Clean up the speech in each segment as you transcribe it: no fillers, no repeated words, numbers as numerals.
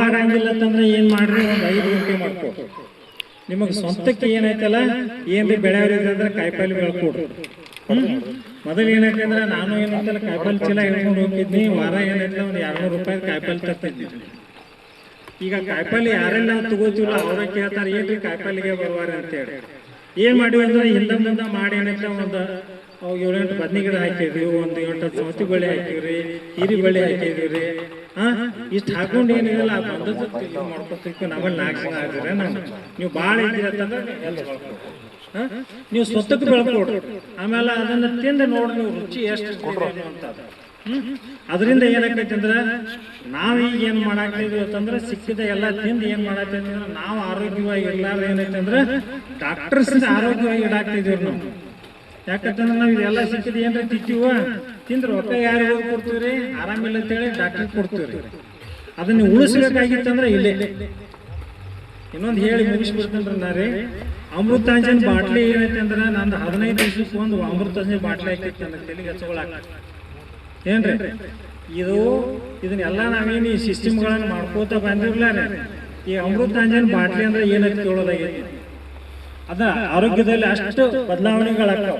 ಆಗಂಗಿಲ್ಲ ಅಂತಂದ್ರೆ ಏನು ಮಾಡ್ರಿ, ಒಂದು 5 ಗುಂಟೆ ಮಾಡ್ಕೊ. ನಿಮಗೆ ಸ್ವಂತಕ್ಕೆ ಏನೈತಲ್ಲ ಏನ್ರಿ ಬೆಳೆಯೋರಿದ್ರೆ ಕಾಯಿಪಲ್ಲೆ ಬೆಳ್ಕೊಡ್ರಿ. ಮೊದಲು ಏನೈತೆ ಅಂದ್ರೆ ನಾನು ಏನಂತಲ್ಲ ಕಾಯಿಪಲ್ಲೆ ಚೀಲ ಹಿಡ್ಕೊಂಡು ಹೋಗಿದ್ನಿ, ವಾರ ಏನೈತೆ ಒಂದು 200 ರೂಪಾಯಿ ಕಾಯಿಪಲ್ಲೆ ತರ್ತಿದ್ನಿ. ಈಗ ಕಾಯಿಪಲ್ಲೆ ಯಾರೆಲ್ಲ ತಗೋತೀವಲ್ಲ ಅವ್ರ ಕೇಳ್ತಾರೆ ಏನ್ರಿ ಕಾಯಿಪಲ್ಲೆಗೆ ಬರುವಾರ ಅಂತೇಳಿ. ಏನು ಮಾಡಿವಿ ಅಂದ್ರೆ ಹಿಂದೆ ಮುಂದೆ ಮಾಡಿ ಏನೈತೆ ಒಂದು 7-8 ಬದ್ನಿ ಗಿಡ ಹಾಕಿದ್ವಿ, ಒಂದು 8 ಸೌತಿ ಬಳ್ಳಿ ಹಾಕಿವ್ರಿ, ಹೀರಿ ಬಳ್ಳಿ ಹಾಕಿದ್ವಿ. ಇಷ್ಟು ಹಾಕೊಂಡು ಏನಿಲ್ಲ ಬಂದದ್ದು ಮಾಡ್ಕೊತಿರ್ತೀವಿ. ನಮ್ಮಲ್ಲಿ 4 ಜನ ಆಗಿದ್ರೆ ನೀವು ಭಾಳ ಇದ್ದೀರತ್ತಂದ್ರೆ ನೀವು ಸ್ವತಕ್ಕೆ ಬೆಳ್ಕೊಡ್ರಿ. ಆಮೇಲೆ ಅದನ್ನ ತಿಂದು ನೋಡಿ ನೀವು ರುಚಿ ಎಷ್ಟು ಅಂತ. ಅದರಿಂದ ಏನಾಗ್ತೈತಿ ಅಂದ್ರೆ ನಾವೀಗ ಏನು ಮಾಡಾಕ್ತಿದ್ವಿ ಅಂತಂದ್ರೆ ಸಿಕ್ಕಿದ ಎಲ್ಲ ತಿಂದು ಏನು ಮಾಡಾಕ್ತಿದ್ವಿ ಅಂದ್ರೆ ನಾವು ಆರೋಗ್ಯವಾಗಿ ಇರ್ಲಾರ ಏನೈತೆ ಅಂದ್ರೆ ಡಾಕ್ಟರ್ಸ್ ಆರೋಗ್ಯವಾಗಿ ಇಡಾಕ್ತಿದ್ವಿ ನಾವು. ಯಾಕಂತಂದ್ರೆ ನಾವು ಇದೆಲ್ಲ ಸಿಕ್ಕಿದ ಏನ್ರ ತಿಂತೀವ ತಿಂದ್ರೆ ರೊಕ್ಕ ಯಾರು ಹೋಗಿ ಕೊಡ್ತೀವ್ರಿ, ಆರಾಮಿಲ್ಲ ಅಂತೇಳಿ ಡಾಕ್ಟರ್ ಕೊಡ್ತೀವ್ರಿ. ಅದನ್ನ ಉಳಿಸ್ಬೇಕಾಗಿತ್ತಂದ್ರೆ ಇಲ್ಲೇ ಇನ್ನೊಂದು ಹೇಳಿ ಮುಗಿಸ್ಬಿಡ್ತೇನ್ರಿ ನಾ ರೀ. ಅಮೃತಾಂಜನ್ ಬಾಟ್ಲಿ ಏನೈತೆ ಅಂದ್ರೆ ನಂದು 15 ದಿವಸಕ್ಕೆ ಒಂದು ಅಮೃತಾಂಜನ್ ಬಾಟ್ಲಿ ಹಾಕಿತ್ತು ನನ್ನ ತೆಲಿಗೆ ಹಚ್ಕೊಳಕ. ಏನ್ರಿ ಇದನ್ನೆಲ್ಲ ನಾವೇನು ಈ ಸಿಸ್ಟಮ್ಗಳನ್ನು ಮಾಡ್ಕೋತ ಬಂದಿರ್ಲಾರ. ಈ ಅಮೃತಾಂಜನ್ ಬಾಟ್ಲಿ ಅಂದ್ರೆ ಏನೈತೆ ಕೇಳೋದಾಗೈತಿ, ಅದ ಆರೋಗ್ಯದಲ್ಲಿ ಅಷ್ಟು ಬದಲಾವಣೆಗಳಾಗ್ತಾವ.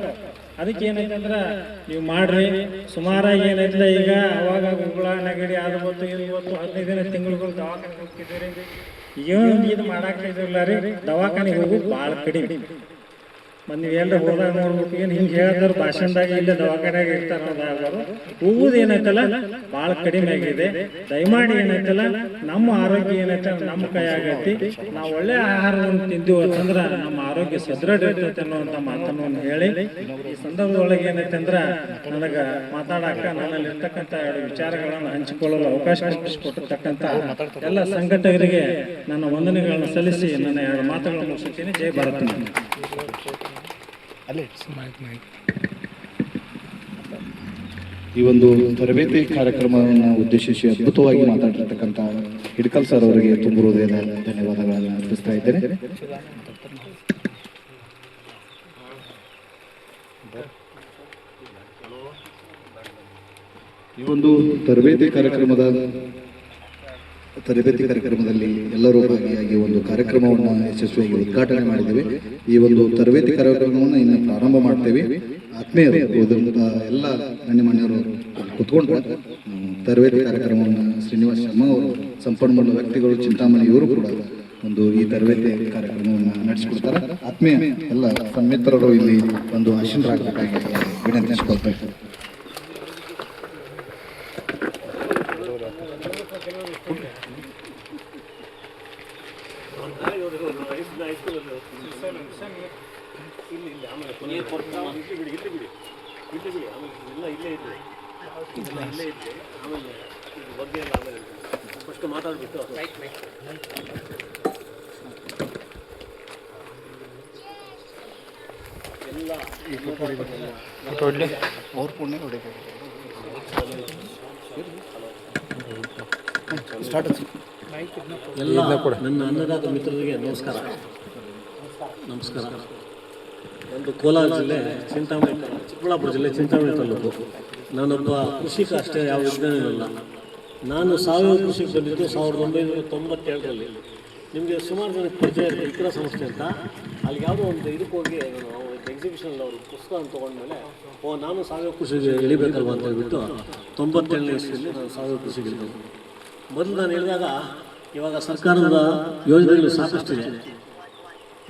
ಅದಕ್ಕೆ ಏನೈತೆ ಅಂದ್ರೆ ನೀವು ಮಾಡ್ರಿ. ಸುಮಾರಾಗಿ ಏನೈತಲ್ಲ ಈಗ ಅವಾಗ ಗುಗ್ಗಳ ನೆಗಡಿ ಅದು ಬಂತು ಇದು ಬಂತು 15 ತಿಂಗಳು ದವಾಖಾನೆ ಹೋಗ್ತಿದ್ದೀರಿ. ಏನು ಇದು ಮಾಡಾಕ್ತಿದ್ರಲ್ಲ ರೀ, ದವಾಖಾನೆಗೆ ಹೋಗೋದು ಭಾಳ ಕಡಿಮೆ. ನೀವು ಎಲ್ಲರೂ ಹೋದಾಗ ನೋಡ್ಬೇಕು, ಏನು ಹಿಂಗೆ ಹೇಳಿದ್ರು ಭಾಷಣದಾಗ ಇಲ್ಲೇ ದವಾಖಾನೆಯಾಗ ಇರ್ತಾರೆ ಅನ್ನೋದಾದ್ರು ಹೋಗುದು ಏನೈತಲ್ಲ ಭಾಳ ಕಡಿಮೆ ಆಗಿದೆ. ದಯಮಾಡಿ ಏನೈತಲ್ಲ ನಮ್ಮ ಆರೋಗ್ಯ ಏನೈತೆ ನಮ್ಮ ಕೈ ಆಗೈತಿ. ನಾವು ಒಳ್ಳೆ ಆಹಾರವನ್ನು ತಿಂದೀವಿ ಅಂತಂದ್ರೆ ನಮ್ಮ ಆರೋಗ್ಯ ಸದೃಢ ಇರ್ತೈತೆ ಅನ್ನುವಂಥ ಮಾತನ್ನು ಹೇಳಿ ಈ ಸಂದರ್ಭದೊಳಗೆ ಏನೈತೆ ಅಂದ್ರೆ ನನಗೆ ಮಾತಾಡಕ್ಕ ನನ್ನಲ್ಲಿ ಇರ್ತಕ್ಕಂಥ 2 ವಿಚಾರಗಳನ್ನು ಹಂಚಿಕೊಳ್ಳಲು ಅವಕಾಶ ಕಲ್ಪಿಸಿಕೊಟ್ಟಿರ್ತಕ್ಕಂಥ ಎಲ್ಲ ಸಂಘಟಕರಿಗೆ ನನ್ನ ವಂದನೆಗಳನ್ನು ಸಲ್ಲಿಸಿ ನನ್ನ 2 ಮಾತುಗಳನ್ನು ಮುಗಿಸುತ್ತೀನಿ. ಜೈ ಭಾರತ್. ಈ ಒಂದು ತರಬೇತಿ ಕಾರ್ಯಕ್ರಮವನ್ನು ಉದ್ದೇಶಿಸಿ ಅದ್ಭುತವಾಗಿ ಮಾತಾಡಿರ್ತಕ್ಕಂಥ ಹಿಡ್ಕಲ್ ಸರ್ ಅವರಿಗೆ ತುಂಬ ಹೃದಯದ ಧನ್ಯವಾದಗಳನ್ನು ಅರ್ಪಿಸ್ತಾ ಇದ್ದೇನೆ. ಈ ಒಂದು ತರಬೇತಿ ಕಾರ್ಯಕ್ರಮದಲ್ಲಿ ಎಲ್ಲರೂ ಭಾಗಿಯಾಗಿ ಒಂದು ಕಾರ್ಯಕ್ರಮವನ್ನು ಯಶಸ್ವಿಯಾಗಿ ಉದ್ಘಾಟನೆ ಮಾಡಿದ್ದೇವೆ. ಈ ಒಂದು ತರಬೇತಿ ಕಾರ್ಯಕ್ರಮವನ್ನು ಇನ್ನು ಪ್ರಾರಂಭ ಮಾಡ್ತೇವೆ. ಆತ್ಮೀಯರು ಎಲ್ಲ ಗಣ್ಯಮಾನ್ಯರು ಕುತ್ಕೊಂಡ್ರೆ ತರಬೇತಿ ಕಾರ್ಯಕ್ರಮವನ್ನು ಶ್ರೀನಿವಾಸ್ ಶರ್ಮಾ ಅವರು ಸಂಪನ್ಮೂಲ ವ್ಯಕ್ತಿಗಳು ಚಿಂತಾಮಣಿ ಇವರು ಕೂಡ ಒಂದು ಈ ತರಬೇತಿ ಕಾರ್ಯಕ್ರಮವನ್ನು ನಡೆಸಿಕೊಡ್ತಾರೆ. ಆತ್ಮೀಯ ಎಲ್ಲ ಸನ್ಮಿತ್ರರು ಇಲ್ಲಿ ಒಂದು ಆಶೀನರಾಗಬೇಕಾಗಿ ವಿನಂತಿಸಿಕೊಳ್ತಾ ಇದ್ದಾರೆ. ಮಾತಾಡ್ಬಿಟ್ಟು ಎಲ್ಲ ಅವ್ರ ಪುಣ್ಯ ಎಲ್ಲ ನನ್ನ ಅನ್ನದಾತ ಮಿತ್ರರಿಗೆ ನಮಸ್ಕಾರ. ಒಂದು ಕೋಲಾರ ಜಿಲ್ಲೆ ಚಿಂತಾಮಣಿ, ಚಿಕ್ಕಬಳ್ಳಾಪುರ ಜಿಲ್ಲೆ ಚಿಂತಾಮಣಿ ತಾಲೂಕು. ನಾನೊಬ್ಬ ಕೃಷಿಕ ಅಷ್ಟೇ, ಯಾವ ವಿಜ್ಞಾನಿಯಲ್ಲ. ನಾನು ಸಾವಯವ ಕೃಷಿಗೆ ಬಂದಿದ್ದು 1997ರಲ್ಲಿ. ನಿಮಗೆ ಸುಮಾರು ಜನಕ್ಕೆ ಪರಿಚಯ ಇರುತ್ತೆ ಇಕ್ರಾ ಸಂಸ್ಥೆ ಅಂತ. ಅಲ್ಲಿ ಯಾವುದೋ ಒಂದು ಇದಕ್ಕೆ ಹೋಗಿ ನಾನು ಎಕ್ಸಿಬಿಷನಲ್ಲಿ ಅವರು ಪುಸ್ತಕ ತೊಗೊಂಡ್ಮೇಲೆ ನಾನು ಸಾವಯವ ಕೃಷಿಗೆ ಇಳಿಬೇಕಲ್ವ ಅಂತ ಹೇಳ್ಬಿಟ್ಟು 97ನೇ ಇಸ್ವಿಯಲ್ಲಿ ನಾನು ಸಾವಯವ ಕೃಷಿಗೆ ಇಳಿದೆ. ಮೊದಲು ನಾನು ಹೇಳಿದಾಗ ಇವಾಗ ಸರ್ಕಾರದ ಯೋಜನೆಗಳು ಸಾಕಷ್ಟಿದೆ.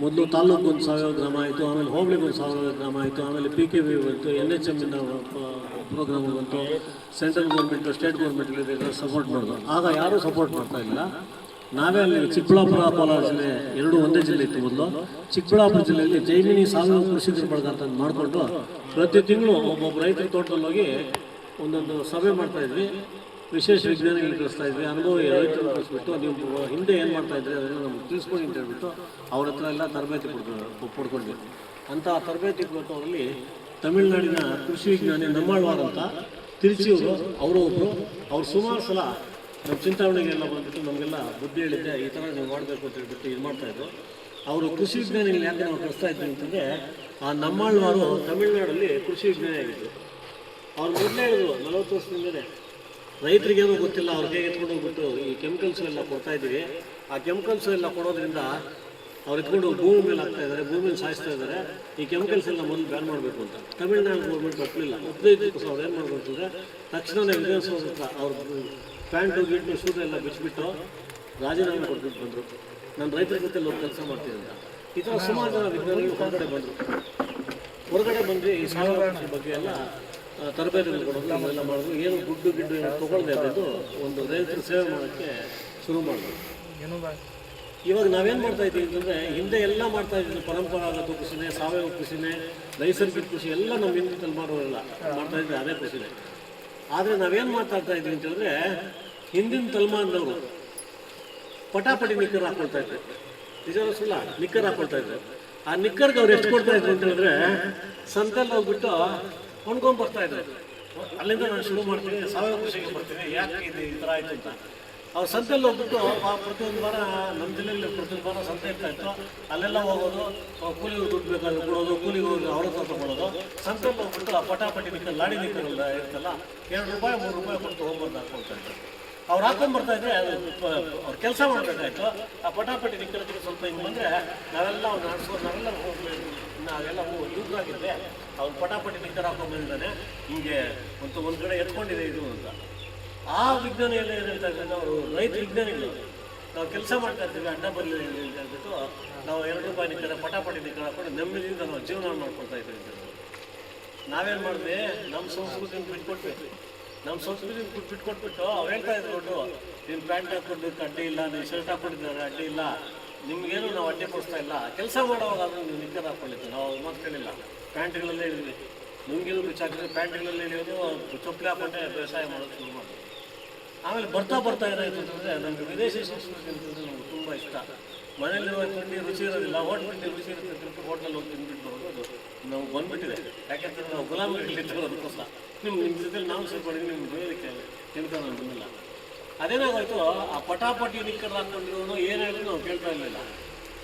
ಮೊದಲು ತಾಲೂಕು ಒಂದು ಸಾವಯವ ಗ್ರಾಮ ಆಯಿತು, ಆಮೇಲೆ ಹೋಬಳಿಗೆ ಒಂದು ಸಾವಯವ ಗ್ರಾಮ ಆಯಿತು, ಆಮೇಲೆ PKV ಬಂತು, NHM ಪ್ರೋಗ್ರಾಮ್ ಬಂತು, central government state government support ಮಾಡೋದು. ಆಗ ಯಾರೂ ಸಪೋರ್ಟ್ ಮಾಡ್ತಾ ಇಲ್ಲ. ನಾವೇ ಅಲ್ಲಿ ಚಿಕ್ಕಬಳ್ಳಾಪುರ ಕೋಲಾರ ಜಿಲ್ಲೆ 2 ಒಂದೇ ಜಿಲ್ಲೆ ಇತ್ತು ಮೊದಲು. ಚಿಕ್ಕಬಳ್ಳಾಪುರ ಜಿಲ್ಲೆಯಲ್ಲಿ ಜೈಮಿನಿ ಸಾವಯವ ಕೃಷಿಕರ ಬಳಗ ಅಂತ ಮಾಡಿಕೊಂಡು ಪ್ರತಿ ತಿಂಗಳು ಒಬ್ಬೊಬ್ಬ ರೈತರ ತೋಟದಲ್ಲಿ ಹೋಗಿ ಒಂದೊಂದು ಸಭೆ ಮಾಡ್ತಾಯಿದ್ವಿ. ವಿಶೇಷ ವಿಜ್ಞಾನಿಗಳು ಕಳಿಸ್ತಾ ಇದ್ವಿ, ಅನುಭವಿ ರೈತರು ಕಳಿಸ್ಬಿಟ್ಟು ನೀವು ಹಿಂದೆ ಏನು ಮಾಡ್ತಾಯಿದ್ರಿ ಅದನ್ನು ನಮ್ಗೆ ತಿಳಿಸ್ಕೊಂಡು ಅಂತ ಹೇಳ್ಬಿಟ್ಟು ಅವ್ರ ಹತ್ರ ಎಲ್ಲ ತರಬೇತಿ ಪಡ್ಕೊಂಡ್ವಿ. ಅಂಥ ತರಬೇತಿ ಕೊಟ್ಟವರಲ್ಲಿ ತಮಿಳುನಾಡಿನ ಕೃಷಿ ವಿಜ್ಞಾನಿ ನಮ್ಮಾಳ್ವಾರ್ ಅಂತ ತಿರುಚಿಯವರು, ಅವರು ಒಬ್ಬರು. ಅವ್ರು ಸುಮಾರು ಸಲ ನಮ್ಮ ಚಿಂತಾಮಣಿಗೆಲ್ಲ ಬಂದ್ಬಿಟ್ಟು ನಮಗೆಲ್ಲ ಬುದ್ಧಿ ಹೇಳಿದ್ದೆ, ಈ ಥರ ನೀವು ಮಾಡಬೇಕು ಅಂತ ಹೇಳ್ಬಿಟ್ಟು ಇದು ಮಾಡ್ತಾಯಿದ್ರು. ಅವರು ಕೃಷಿ ವಿಜ್ಞಾನಿಗಳು ಯಾಕೆ ನಾವು ಕಳಿಸ್ತಾ ಇದ್ವಿ ಅಂತಂದರೆ, ಆ ನಮ್ಮಾಳ್ವಾರು ತಮಿಳುನಾಡಲ್ಲಿ ಕೃಷಿ ವಿಜ್ಞಾನಿ ಆಗಿದ್ದರು. ಅವ್ರು ಮೊದಲೇ ಹೇಳಿದ್ರು 40 ವರ್ಷದಿಂದಲೇ ರೈತರಿಗೇನೂ ಗೊತ್ತಿಲ್ಲ, ಅವ್ರಿಗೆ ಎತ್ಕೊಂಡು ಹೋಗ್ಬಿಟ್ಟು ಈ ಕೆಮಿಕಲ್ಸ್ ಎಲ್ಲ ಕೊಡ್ತಾ ಇದ್ದೀವಿ. ಆ ಕೆಮಿಕಲ್ಸ್ ಎಲ್ಲ ಕೊಡೋದ್ರಿಂದ ಅವ್ರು ಎತ್ಕೊಂಡು ಭೂಮಿ ಮೇಲೆ ಹಾಕ್ತಾ ಇದ್ದಾರೆ, ಭೂಮಿನ ಸಾಯಿಸ್ತಾ ಇದ್ದಾರೆ. ಈ ಕೆಮಿಕಲ್ಸ್ ಎಲ್ಲ ಮೊದಲು ಬ್ಯಾನ್ ಮಾಡಬೇಕು ಅಂತ ತಮಿಳ್ನಾಡು ಗೌರ್ಮೆಂಟ್ ಒಪ್ಪಲಿಲ್ಲ. ಒಪ್ಪದಿದ್ದಕ್ಕೆ ಅವ್ರು ಏನು ಮಾಡಬೇಕು ಅಂತಂದರೆ ತಕ್ಷಣವೇ ವಿಧಾನಸೌಧ ಹತ್ರ ಅವ್ರ ಪ್ಯಾಂಟು ಗಿಟ್ಟು ಶೂಟ್ ಎಲ್ಲ ಬಿಚ್ಚಿಬಿಟ್ಟು ರಾಜೀನಾಮೆ ಕೊಟ್ಬಿಟ್ಟು ಬಂದರು. ನಾನು ರೈತರ ಜೊತೆ ಹೋಗಿ ಕೆಲಸ ಮಾಡ್ತೀನಿ ಅಂತ. ಈ ಥರ ಸುಮಾರು ಜನ ವಿಜ್ಞಾನಿಗಳು ಹೊರಗಡೆ ಬಂದು ಈ ಸಾವಯವ ಕೃಷಿ ಬಗ್ಗೆ ಎಲ್ಲ ತರಬೇತಿಗಳು ಕೊಡೋದು ಎಲ್ಲ ಮಾಡೋದು. ಏನು ದುಡ್ಡು ಗಿಡ್ಡು ಏನು ತೊಗೊಳ್ದೆ ಇದ್ದು ಒಂದು ರೈತರ ಸೇವೆ ಮಾಡೋಕ್ಕೆ ಶುರು ಮಾಡಿದ್ರು. ಇವಾಗ ನಾವೇನು ಮಾಡ್ತಾ ಇದ್ದೀವಿ ಅಂತಂದರೆ ಹಿಂದೆ ಎಲ್ಲ ಮಾಡ್ತಾ ಇದ್ದೀವಿ, ಪರಂಪರಾಗತ ಕೃಷಿನೇ, ಸಾವಯವ ಕೃಷಿನೇ, ನೈಸರ್ಗಿಕ ಕೃಷಿ ಎಲ್ಲ ನಮ್ಮ ಹಿಂದೆ ತಲೆಮಾರುಗಳೆಲ್ಲ ಮಾಡ್ತಾ ಇದ್ವಿ, ಅದೇ ಕೃಷಿನೇ. ಆದರೆ ನಾವೇನು ಮಾತಾಡ್ತಾ ಇದ್ದೀವಿ ಅಂತಂದರೆ ಹಿಂದಿನ ತಲೆಮಾರಿನವರು ಪಟಾಪಟಿ ನಿಕ್ಕರ್ ಹಾಕ್ಕೊಳ್ತಾ ಇದ್ರು. ನಿಜವೂ ಸುಳ್ಳ, ನಿಕ್ಕರ್ ಹಾಕ್ಕೊಳ್ತಾ ಇದ್ರು. ಆ ನಿಕ್ಕರ್ಗೆ ಅವ್ರು ಎಷ್ಟು ಕೊಡ್ತಾ ಇದ್ರು ಅಂತ ಹೇಳಿದ್ರೆ ಸಂತೆಲ್ಲಿ ಹೋಗ್ಬಿಟ್ಟು ಕೊಂಡ್ಕೊಂಡ್ಬರ್ತಾ ಇದ್ರು. ಅಲ್ಲಿಂದ ನಾನು ಶುರು ಮಾಡ್ತೀನಿ, ಸಾವಯವ ಕೃಷಿಗೆ ಬರ್ತೀನಿ, ಯಾಕೆ ಇದು ಈ ಥರ ಆಯಿತು ಅಂತ. ಅವ್ರು ಸಂತೆಯಲ್ಲಿ ಹೋಗ್ಬಿಟ್ಟು ಪ್ರತಿಯೊಂದು ವಾರ ನಮ್ಮ ಜಿಲ್ಲೆಯಲ್ಲಿ ಪ್ರತಿಯೊಂದು ವಾರ ಸಂತೆ ಇರ್ತಾ ಇತ್ತು. ಅಲ್ಲೆಲ್ಲ ಹೋಗೋದು, ಕೂಲಿಗೆ ದುಡ್ಡು ಬೇಕಾದ್ರೆ ಕೊಡೋದು, ಕೂಲಿಗೆ ಹೋಗಿ ಅವ್ರ ಹತ್ರ ತಗೊಳ್ಳೋದು. ಸಂತೆಯಲ್ಲಿ ಹೋಗ್ಬಿಟ್ಟು ಆ ಪಟಾಪಟಿ ನಿಕ್ಕರ್, ಲಾಡಿ ನಿಕ್ಕರೆಲ್ಲ ಇರ್ತಲ್ಲ, 2 ರೂಪಾಯಿ 3 ರೂಪಾಯಿ ಕೊಟ್ಟು ತೊಗೊಂಬಂದು ಹಾಕ್ಕೊಳ್ತಾ ಇದ್ರು. ಅವ್ರು ಹಾಕೊಂಡ್ಬರ್ತಾ ಇದ್ರೆ ಅವ್ರು ಕೆಲಸ ಮಾಡಬೇಕಾಯ್ತು. ಆ ಪಟಾಪಟಿ ನಿಕ್ಕರಕ್ಕೆ ಸ್ವಲ್ಪ ಹಿಂಗೆ ಬಂದರೆ ನಾವೆಲ್ಲ ಅವ್ನು ಆಡಿಸೋದು, ನಾವೆಲ್ಲ ಯುದ್ಧರಾಗಿದ್ದೆ. ಅವ್ನು ಪಟಾಪಟಿ ನಿಕ್ಕರ್ ಹಾಕೊಂಡ್ಬಂದಿದ್ದಾನೆ, ಹಿಂಗೆ ಒಂದು ಕಡೆ ಎತ್ಕೊಂಡಿದೆ ಇದು ಅಂತ. ಆ ವಿಜ್ಞಾನಿ ಎಲ್ಲ ಏನು ಹೇಳ್ತಾ ಇದ್ದಾರೆ, ಅವರು ರೈತ ವಿಜ್ಞಾನಿಗಳು, ನಾವು ಕೆಲಸ ಮಾಡ್ತಾ ಇರ್ತೀವಿ, ಅಡ್ಡ ಬರಲಿ ಅಂತ ಹೇಳ್ಬಿಟ್ಟು ನಾವು 2 ರೂಪಾಯಿ ನಿಕ್ಕರ ಪಟಾಪಟಿ ನಿಕ್ಕರ್ ಹಾಕೊಂಡು ನೆಮ್ಮದಿಯಿಂದ ನಾವು ಜೀವನ ಮಾಡ್ಕೊಳ್ತಾ ಇದ್ದೀವಿ ಅಂತ. ನಾವೇನು ಮಾಡಿದ್ವಿ, ನಮ್ಮ ಸಂಸ್ಕೃತಿನ ಬಿಟ್ಕೊಟ್ವಿ. ನಮ್ಮ ಸಂಸ್ಕೃತಿ ಬಿಟ್ಕೊಟ್ಬಿಟ್ಟು ಅವ್ರು ಹೇಳ್ತಾ ಇದ್ರು, ದೊಡ್ಡ ನೀನು ಪ್ಯಾಂಟ್ ಹಾಕ್ಕೊಂಡಿದ್ದಕ್ಕೆ ಅಡ್ಡಿ ಇಲ್ಲ, ನೀವು ಶರ್ಟ್ ಹಾಕ್ಕೊಂಡಿದ್ದಾರೆ ಅಡ್ಡಿ ಇಲ್ಲ, ನಿಮಗೇನು ನಾವು ಅಡ್ಡಿ ಕೊಡಿಸ್ತಾ ಇಲ್ಲ, ಕೆಲಸ ಮಾಡೋವಾಗ ಅದನ್ನು ನೀವು ನಿಕ್ಕರ್ ಹಾಕ್ಕೊಂಡಿದ್ದು ನಾವು ಮಾತು ಕೇಳಿಲ್ಲ. ಪ್ಯಾಂಟ್ಗಳಲ್ಲೇ ಇಳಿದ್ವಿ, ನುಂಗಿಲು ಬಿಚ್ಚಾಕಿದ್ರೆ ಪ್ಯಾಂಟ್ಗಳಲ್ಲೇ ಇಳಿಯೋದು, ಚಪ್ಪಲಿ ಹಾಕೊಂಡೆ ವ್ಯವಸಾಯ ಮಾಡೋದು ಶುರು ಮಾಡೋದು. ಆಮೇಲೆ ಬರ್ತಾ ಏನಾಯಿತು ಅಂತಂದರೆ ನಮಗೆ ವಿದೇಶಿ ಸಂಸ್ಕೃತಿ ಅಂತಂದರೆ ನಮ್ಗೆ ತುಂಬ ಇಷ್ಟ. ಮನೇಲಿರುವ ತಿಂಡಿ ರುಚಿ ಇರೋದಿಲ್ಲ, ತಿಂಡಿ ರುಚಿ ಇರುತ್ತೆ ಅಂತ ಹೋಟ್ಲಲ್ಲಿ ಹೋಗಿ ತಿಂದ್ಬಿಟ್ಟು ಬರೋದು ನಾವು ಬಂದುಬಿಟ್ಟಿದೆ. ಯಾಕೆಂದರೆ ನಾವು ಗುಲಾಮಿಗಳಿದ್ದೋದಕ್ಕೋಸ್ಕರ ನಿಮ್ಮ ಜೊತೆಲಿ ನಾವು ಸೇರ್ಕೊಂಡಿದ್ದೀವಿ, ನಿಮ್ಗೆ ಬೇರೆದಕ್ಕೆ ತಿಳ್ಕೊಂಡು ನಾನು ಬಂದಿಲ್ಲ. ಅದೇನಾಗೋಯ್ತು, ಆ ಪಟಾಪಟಿ ನಿಕ್ಕರ್ ಹಾಕ್ಕೊಂಡಿರೋನು ಏನು ಹೇಳಿದ್ರು ನಾವು ಕೇಳ್ತಾ ಇರಲಿಲ್ಲ.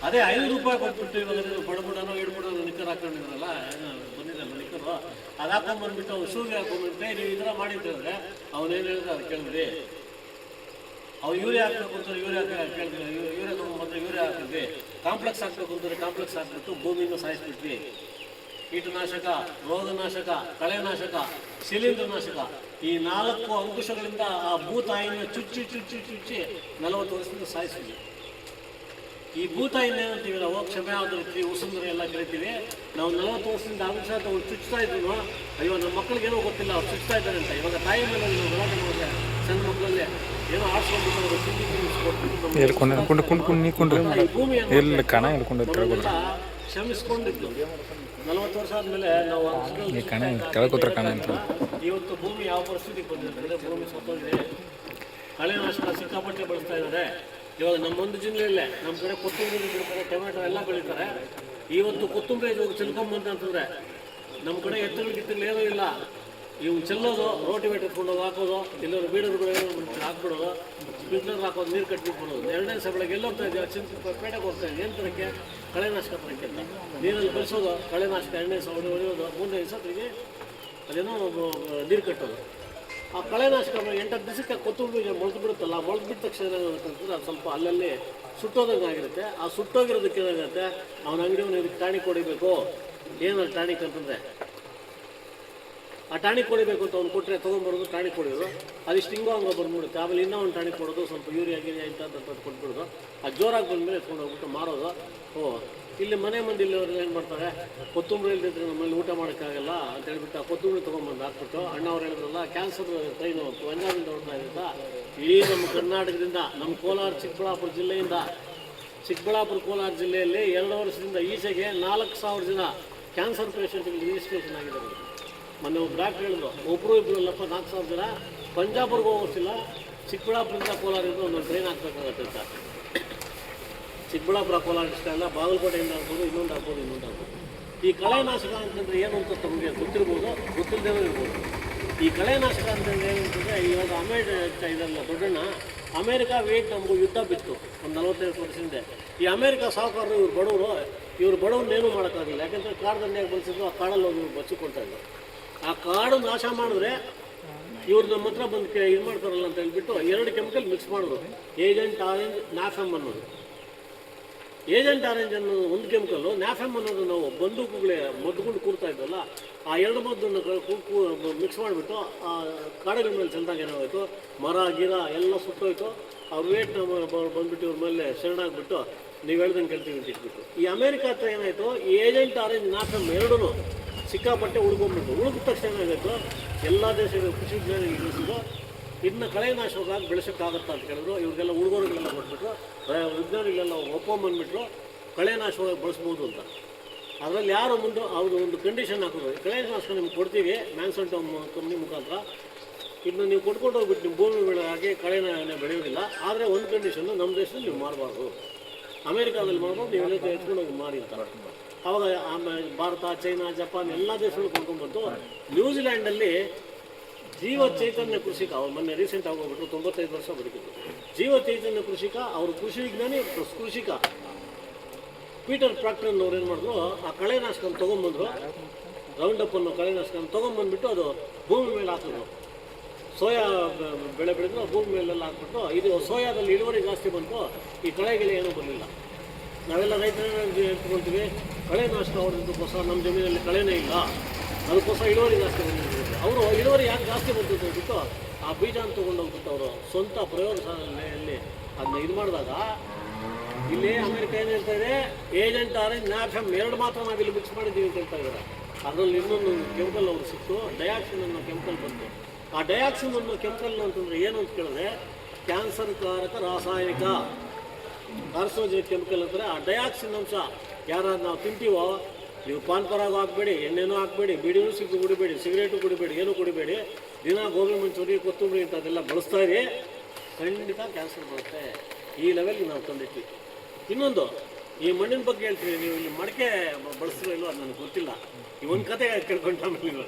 ಅದೇ 5 ರೂಪಾಯಿ ಕೊಟ್ಬಿಟ್ಟು ಇವಾಗ ಬಡಬುಡನೋ ಇಡ್ಬಿಡೋನು ನಿಕ್ಕರ್ ಹಾಕೊಂಡಿದ್ರಲ್ಲ, ಬಂದಿದ್ದಲ್ಲ ನಿಕ್ಕರು, ಅದು ಹಾಕೊಂಡ್ಬಂದ್ಬಿಟ್ಟು ಅವ್ನು ಶೂಗೆ ಹಾಕೊಂಡ್ಬಿಟ್ಟೆ ನೀವು ಈ ಥರ ಮಾಡಿದ್ರೆ ಅವನೇನು ಹೇಳಿದ್ರೆ ಅದು ಕೇಳಿದ್ರಿ. ಅವ್ರು ಯೂರಿಯಾ ಹಾಕ್ಬೇಕು ಅಂತಾರೆ, ಯೂರಿಯಾ ಕೇಳಿದ್ವಿ, ಯೂರಿಯಾ ತೊಗೊಂಡ್ಬಂದ್ರೆ ಯೂರಿಯಾ ಹಾಕಿದ್ವಿ. ಕಾಂಪ್ಲೆಕ್ಸ್ ಹಾಕ್ಬೇಕು ಅಂತಾರೆ, ಕಾಂಪ್ಲೆಕ್ಸ್ ಹಾಕ್ಬಿಟ್ಟು ಭೂಮಿಯಿಂದ ಸಾಯಿಸ್ಬಿಟ್ವಿ. ಕೀಟನಾಶಕ, ರೋಗನಾಶಕ, ಕಳೆನಾಶಕ, ಶಿಲೀಂಧ್ರನಾಶಕ, ಈ 4 ಅಂಕುಶಗಳಿಂದ ಆ ಭೂತಾಯಿನ ಚುಚ್ಚಿ 40 ವರ್ಷದಿಂದ ಸಾಯಿಸ್ತೀವಿ. ಈ ಭೂತಾಯಿನ ಏನಂತೀವಿ ನಾವು, ಕ್ಷಮೆ ಆದೃತಿ, ಉಸುಂದ್ರೆ ಎಲ್ಲ ಕರಿತೀವಿ. ನಾವು 40 ವರ್ಷದಿಂದ ಅಂಶ ಅವ್ರು ಚುಚ್ತಾ ಇದ್ರು. ಅಯ್ಯೋ ನಮ್ಮ ಮಕ್ಕಳಿಗೆ ಏನೋ ಗೊತ್ತಿಲ್ಲ, ಅವ್ರು ಚುಚ್ತಾ ಇದ್ದಾರೆ ಅಂತ. ಇವಾಗ ತಾಯಿ ಮೇಲೆ ನಾವು ಗಲಾಟೆ ಮಾಡಿದ್ರೆ ಸಣ್ಣ ಮಕ್ಕಳಲ್ಲೇ ಏನೋ ಆಡ್ಸ್ಕೊಂಡ್ಬಿಟ್ಟು ಅವರು ತಿಂಡಿ ಭೂಮಿಯೆಲ್ಲ ಕ್ಷಮಿಸ್ಕೊಂಡಿದ್ದು. 40 ವರ್ಷ ಆದಮೇಲೆ ನಾವು ಇವತ್ತು ಭೂಮಿ ಯಾವ ಪರಿಸ್ಥಿತಿಗೆ ಬಂದಿದೆ ಅಂದರೆ ಭೂಮಿ ಸತ್ತೋಗಿದೆ. ಕಳೆನಾಶಕ ಸಿಕ್ಕಾಪಟ್ಟೆ ಬಳಸ್ತಾ ಇದ್ದಾರೆ. ಇವಾಗ ನಮ್ಮೊಂದು ಜಿಲ್ಲೆಯಲ್ಲೇ ನಮ್ಮ ಕಡೆ ಕೊತ್ತಂಬರಿ ಬೆಳೀತಾರೆ, ಟೊಮೆಟೊ ಎಲ್ಲ ಬೆಳೀತಾರೆ. ಇವತ್ತು ಕೊತ್ತಂಬರಿ ಚೆಲ್ಕೊಂಬಂತ ಅಂತಂದರೆ ನಮ್ಮ ಕಡೆ ಎತ್ತುಗಳು ಏನೂ ಇಲ್ಲ. ಇವು ಚೆಲ್ಲೋದು, ರೋಟಿವೇಟ್ ಎತ್ಕೊಂಡೋಗಿ ಹಾಕೋದು, ಎಲ್ಲರೂ ಬೀಡರ್ಗಳು ಹಾಕ್ಬಿಡೋದು, ಸ್ಪ್ರಿಂಕ್ಲರ್ ಹಾಕೋದು, ನೀರು ಕಟ್ಬಿಟ್ಟು ಬರೋದು. 2ನೇ ದಿವಸ ಬೆಳಗ್ಗೆ ಎಲ್ಲ ಹೋಗ್ತಾ ಇದ್ದೀವಿ, ಪೇಟೆಗೆ ಹೋಗ್ತಾ ಇದ್ದೀವಿ. ಏನು ತರಕ್ಕೆ? ಕಳೆನಾಶಕ ತರಕ್ಕೆ ಅಂತ ನೀರಲ್ಲಿ ಬೆಳೆಸೋದು, ಕಳೆನಾಶಕ 2ನೇ ದಿವಸ ಹೊಡೆಯೋದು, 3ನೇ ದಿವಸ ತಿರುಗಿ ಅದೇನೋ ನೀರು ಕಟ್ಟೋದು. ಆ ಕಳೆನಾಶಕ 8-10 ದಿವಸಕ್ಕೆ ಕೊತ್ತಂಬರಿ ಮೊಳೆದು ಬಿಡುತ್ತಲ್ಲ, ಮೊಳೆದು ಬಿಟ್ಟ ತಕ್ಷಣ ಏನಾಗುತ್ತಂತಂದ್ರೆ ಅದು ಸ್ವಲ್ಪ ಅಲ್ಲಲ್ಲಿ ಸುಟ್ಟೋದಂಗೆ ಆಗಿರುತ್ತೆ. ಆ ಸುಟ್ಟೋಗಿರೋದಕ್ಕೆ ಏನಾಗುತ್ತೆ, ಅವನ ಅಂಗಡಿಯವನು ಇದಕ್ಕೆ ಟಾನಿಕ್ ಹೊಡಿಬೇಕು. ಏನದು ಟಾನಿಕ್ ಅಂತಂದರೆ, ಆ ಟಾನಿಕ್ ಹೊಡಿಬೇಕು ಅಂತ ಅವ್ನು ಕೊಟ್ಟರೆ ತೊಗೊಂಬರೋದು, ಟಾನಿಕ್ ಹೊಡೆಯೋದು, ಅದಿಷ್ಟು ಹಿಂಗೋ ಹಂಗೆ ಬಂದ್ಬಿಡುತ್ತೆ. ಆಮೇಲೆ ಇನ್ನೂ ಒಂದು ಟಾನಿಕ್ ಕೊಡೋದು, ಸ್ವಲ್ಪ ಯೂರಿಯಾ ಗಿರಿಯಾ ಇಂಥದ್ದು ಕೊಟ್ಬಿಡೋದು. ಆ ಜೋರಾಗಿ ಬಂದಮೇಲೆ ಎತ್ಕೊಂಡು ಹೋಗ್ಬಿಟ್ಟು ಮಾರೋದು. ಇಲ್ಲಿ ಮನೆ ಮಂದಿ ಇಲ್ಲಿವರೆಲ್ಲ ಏನು ಮಾಡ್ತಾರೆ, ಕೊತ್ತಂಬರಿ ಇಲ್ದಿದ್ರೆ ನಮ್ಮಲ್ಲಿ ಊಟ ಮಾಡೋಕ್ಕಾಗಲ್ಲ ಅಂತ ಹೇಳ್ಬಿಟ್ಟು ಆ ಕೊತ್ತಂಬರಿ ತೊಗೊಂಬಂದು ಹಾಕ್ಬಿಟ್ಟು, ಅಣ್ಣವ್ರು ಹೇಳಿದ್ರಲ್ಲ ಕ್ಯಾನ್ಸರ್ ಟ್ರೈನು ಪಂಜಾಬಿಂದ ಹೊಡ್ತಾ ಇದ್ದ. ಇಡೀ ನಮ್ಮ ಕರ್ನಾಟಕದಿಂದ, ನಮ್ಮ ಕೋಲಾರ ಚಿಕ್ಕಬಳ್ಳಾಪುರ ಜಿಲ್ಲೆಯಿಂದ, ಚಿಕ್ಕಬಳ್ಳಾಪುರ ಕೋಲಾರ ಜಿಲ್ಲೆಯಲ್ಲಿ 2 ವರ್ಷದಿಂದ ಈಚೆಗೆ 4,000 ಜನ ಕ್ಯಾನ್ಸರ್ ಪೇಷಂಟ್ಗಳಿಗೆ ರಿಜಿಸ್ಟ್ರೇಷನ್ ಆಗಿದ್ದಾರೆ. ಮೊನ್ನೆ ಒಬ್ಬ ಡಾಕ್ಟ್ರ್ ಹೇಳಿದ್ರು, ಒಬ್ಬರು ಇಬ್ಬರು ಇಲ್ಲಪ್ಪ 4,000 ಜನ ಪಂಜಾಬ್ರಿಗೆ ಹೋಗೋಷ್ಟಿಲ್ಲ, ಚಿಕ್ಕಬಳ್ಳಾಪುರದಿಂದ ಕೋಲಾರಿಂದ ಒಂದೊಂದು ಟ್ರೈನ್ ಹಾಕ್ಬೇಕಾಗತ್ತೆ ಅಂತ. ಚಿಕ್ಕಬಳ್ಳಾಪುರ ಕೋಲಾರ ಇಷ್ಟ ಅಲ್ಲ, ಬಾಗಲಕೋಟೆಯಿಂದ ಆಗ್ಬೋದು, ಇನ್ನೊಂದು ಆಗ್ಬೋದು. ಈ ಕಳೆನಾಶಕ ಅಂತಂದರೆ ಏನು ಅಂತ ತಮಗೆ ಗೊತ್ತಿರ್ಬೋದು, ಗೊತ್ತಿಲ್ಲದೇನೂ ಇರ್ಬೋದು. ಈ ಕಳೆನಾಶಕ ಅಂತಂದರೆ ಏನಂತಂದರೆ, ಇವಾಗ ಅಮೇರಿಕಾ ಇದಲ್ಲ ದೊಡ್ಡಣ್ಣ, ಅಮೇರಿಕಾ ವಿಯೆಟ್ನಾಮ್ಗೂ ಯುದ್ಧ ಬಿತ್ತು ಒಂದು 45 ವರ್ಷ ಹಿಂದೆ. ಈ ಅಮೇರಿಕಾ ಸಾಹುಕಾರರು ಇವ್ರು ಬಡವನ್ನೇನು ಮಾಡೋಕ್ಕಾಗಲಿಲ್ಲ. ಯಾಕೆಂದರೆ ಕಾಡು ದಂಡೆಯಾಗಿ ಬಳಸಿದ್ರು, ಆ ಕಾಡಲ್ಲಿ ಹೋಗಿ ಬಚ್ಚಿಕೊಳ್ತಾ ಇದ್ರು. ಆ ಕಾಡು ನಾಶ ಮಾಡಿದ್ರೆ ಇವ್ರು ನಮ್ಮ ಹತ್ರ ಬಂದು ಇದು ಮಾಡ್ತಾರಲ್ಲ ಅಂತ ಹೇಳ್ಬಿಟ್ಟು 2 ಕೆಮಿಕಲ್ ಮಿಕ್ಸ್ ಮಾಡಿದ್ರು. ಏಜೆಂಟ್ ಆರೆಂಜ್, ನ್ಯಾಫೆಮ್ ಅನ್ನೋದು. ಏಜೆಂಟ್ ಆರೆಂಜ್ ಅನ್ನೋದು ಒಂದು ಕೆಮಿಕಲ್ಲು, ನ್ಯಾಫೆಮ್ ಅನ್ನೋದು ನಾವು ಬಂದೂಕುಗಳೇ ಮದ್ದುಕೊಂಡು ಕೂರ್ತಾ ಇದ್ವಲ್ಲ, ಆ 2 ಮದ್ದನ್ನು ಮಿಕ್ಸ್ ಮಾಡಿಬಿಟ್ಟು ಆ ಕಾಡುಗಳ ಮೇಲೆ ಚೆಲ್ದಾಗ ಏನಾಗೋಯ್ತು, ಮರ ಗಿರ ಎಲ್ಲ ಸುಟ್ಟೋಯ್ತು. ಅವ್ರ ವೇಟ್ ಬಂದ್ಬಿಟ್ಟು ಇವ್ರ ಮೇಲೆ ಶರಣಾಗ್ಬಿಟ್ಟು ನೀವು ಹೇಳ್ದಂಗೆ ಕೇಳ್ತೀವಿ ಅಂತ ಇಟ್ಬಿಟ್ಟು. ಈ ಅಮೇರಿಕಾ ಹತ್ರ ಏನಾಯಿತು, ಈ ಏಜೆಂಟ್ ಆರೆಂಜ್, ನ್ಯಾಫೆಮ್ ಎರಡೂ ಸಿಕ್ಕಾಪಟ್ಟೆ ಉಳ್ಕೊಂಡ್ಬಿಟ್ಟು. ಉಳಿದ ತಕ್ಷಣ ಏನಾಗಿತ್ತು, ಎಲ್ಲ ದೇಶಗಳ ಕೃಷಿ ವಿಜ್ಞಾನಿಗಳು ತಿಳಿಸಿದ್ರು ಇದನ್ನ ಕಳೆನಾಶಕವಾಗಿ ಬೆಳೆಸೋಕ್ಕಾಗತ್ತಾ ಅಂತ ಕೇಳಿದ್ರು. ಇವ್ರಿಗೆಲ್ಲ ಉಡುಗೊರೆಗಳೆಲ್ಲ ಕೊಟ್ಬಿಟ್ರು, ವಿಜ್ಞಾನಿಗಳೆಲ್ಲ ಒಪ್ಪಂಬಂದ್ಬಿಟ್ರು ಕಳೆನಾಶಕವಾಗಿ ಬಳಸ್ಬೋದು ಅಂತ. ಅದರಲ್ಲಿ ಯಾರು ಮುಂದೆ ಅವ್ರು ಒಂದು ಕಂಡೀಷನ್ ಹಾಕಿದ್ರು, ಕಳೆನಾಶಕ ನಿಮ್ಗೆ ಕೊಡ್ತೀವಿ ಮ್ಯಾನ್ಸಂಟೋ ಕಂಪ್ನಿ ಮುಖಾಂತರ, ಇದನ್ನ ನೀವು ಕೊಟ್ಕೊಂಡು ಹೋಗ್ಬಿಟ್ಟು ನಿಮ್ಮ ಭೂಮಿ ಬೆಳೆಯಾಗಿ ಕಳೆನ ಬೆಳೆಯೋದಿಲ್ಲ. ಆದರೆ ಒಂದು ಕಂಡೀಷನ್ನು, ನಮ್ಮ ದೇಶದಲ್ಲಿ ನೀವು ಮಾಡಬಾರ್ದು, ಅಮೇರಿಕಾದಲ್ಲಿ ಮಾಡ್ಬೋದು, ನೀವೆಲ್ಲ ಎತ್ಕೊಂಡು ಹೋಗಿ ಮಾಡಿ ಅಂತ. ಆವಾಗ ಆಮೇಲೆ ಭಾರತ, ಚೈನಾ, ಜಪಾನ್ ಎಲ್ಲ ದೇಶಗಳು ಕೊಂಡ್ಕೊಂಡ್ಬಂತು. ನ್ಯೂಜಿಲ್ಯಾಂಡಲ್ಲಿ ಜೀವ ಚೈತನ್ಯ ಕೃಷಿಕ, ಅವ್ರು ಮೊನ್ನೆ ರೀಸೆಂಟ್ ಆಗೋಗ್ಬಿಟ್ರು, 95 ವರ್ಷ ಬದುಕಿದ್ರು. ಜೀವ ಚೈತನ್ಯ ಕೃಷಿಕ, ಅವರು ಕೃಷಿ ವಿಜ್ಞಾನಿ ಕೃಷಿಕ ಪೀಟರ್ ಪ್ರಾಕ್ಟರ್ ಅವ್ರು ಏನು ಮಾಡಿದ್ರು, ಆ ಕಳೆನಾಶಕನ ತೊಗೊಂಬಂದ್ರು, ರೌಂಡಪ್ ಅನ್ನೋ ಕಳೆನಾಶಕನ ತೊಗೊಂಬಂದ್ಬಿಟ್ಟು ಅದು ಭೂಮಿ ಮೇಲೆ ಹಾಕಿದ್ರು. ಸೋಯಾ ಬೆಳೆ ಬೆಳೆದ್ರು, ಭೂಮಿ ಮೇಲೆಲ್ಲ ಹಾಕ್ಬಿಟ್ಟು ಇದು ಸೋಯಾದಲ್ಲಿ ಇಳುವರಿ ಜಾಸ್ತಿ ಬಂತು, ಈ ಕಳೆಗಳು ಏನೂ ಬರಲಿಲ್ಲ. ನಾವೆಲ್ಲ ರೈತರನ್ನ ಎತ್ಕೊಳ್ತೀವಿ, ಕಳೆನಾಶಕ ಹೊಡೆದಕ್ಕೋಸ್ಕರ ನಮ್ಮ ಜಮೀನಲ್ಲಿ ಕಳೆನೇ ಇಲ್ಲ, ಅದಕ್ಕೋಸ್ಕರ ಇಳುವರಿ ಜಾಸ್ತಿ ಬಂದಿದೆ. ಅವರು ಇಳುವರಿ ಯಾಕೆ ಜಾಸ್ತಿ ಬಂತು ಅಂದ್ಬಿಟ್ಟು ಆ ಬೀಜನ ತೊಗೊಂಡೋಗ್ಬಿಟ್ಟು ಅವರು ಸ್ವಂತ ಪ್ರಯೋಗಶಾಲೆಯಲ್ಲಿ ಅದನ್ನ ಇದು ಮಾಡಿದಾಗ, ಇಲ್ಲಿ ಅಮೆರಿಕ ಏನು ಹೇಳ್ತಾ ಇದೆ, ಏಜೆಂಟ್ ಆರೆಂಜ್, ನ್ಯಾಫೆಮ್ 2 ಮಾತ್ರ ನಾವಿಲ್ಲಿ ಮಿಕ್ಸ್ ಮಾಡಿದ್ದೀವಿ ಅಂತ ಹೇಳ್ತಾ ಇದ್ದಾರೆ. ಅದರಲ್ಲಿ ಇನ್ನೊಂದು ಕೆಮಿಕಲ್ ಅವ್ರು ಸಿಕ್ತು, ಡಯಾಕ್ಸಿನ್ ಅನ್ನೋ ಕೆಮಿಕಲ್ ಬಂತು. ಆ ಡಯಾಕ್ಸಿನ್ ಅನ್ನೋ ಕೆಮಿಕಲ್ ಅಂತಂದರೆ ಏನು ಅಂತ ಕೇಳಿದ್ರೆ, ಕ್ಯಾನ್ಸರ್ ಕಾರಕ ರಾಸಾಯನಿಕ, ಕಾರ್ಸೋಜೆನಿಕ್ ಕೆಮಿಕಲ್ ಅಂತಾರೆ. ಆ ಡಯಾಕ್ಸಿನ್ ಅಂಶ ಯಾರಾದ್ರು ನಾವು ತಿಂತೀವೋ, ನೀವು ಪಾನ್ ಪರಾಗ ಹಾಕಬೇಡಿ, ಎಣ್ಣೆನೂ ಹಾಕಬೇಡಿ, ಬೀಡಿನೂ ಕುಡಿಬೇಡಿ, ಸಿಗರೇಟು ಕುಡಿಬೇಡಿ, ಏನೂ ಕುಡಿಬೇಡಿ, ದಿನ ಗೋಬಿ ಮಂಚೂರಿ, ಕೊತ್ತಂಬರಿ ಇಂಥದ್ದೆಲ್ಲ ಬಳಸ್ತಾ ಇರಿ, ಖಂಡಿತ ಕ್ಯಾನ್ಸರ್ ಬರುತ್ತೆ. ಈ ಲೆವೆಲ್ಗೆ ನಾವು ತಂದಿಟ್ವಿ. ಇನ್ನೊಂದು, ಈ ಮಣ್ಣಿನ ಬಗ್ಗೆ ಹೇಳ್ತೀವಿ, ನೀವು ಇಲ್ಲಿ ಮಡಿಕೆ ಬಳಸ್ತೀರೋ ಇಲ್ಲೋ ಅದು ನನಗೆ ಗೊತ್ತಿಲ್ಲ. ಈ ಒಂದು ಕತೆ ಕೇಳ್ಕೊಂಡು ಆಮೇಲೆ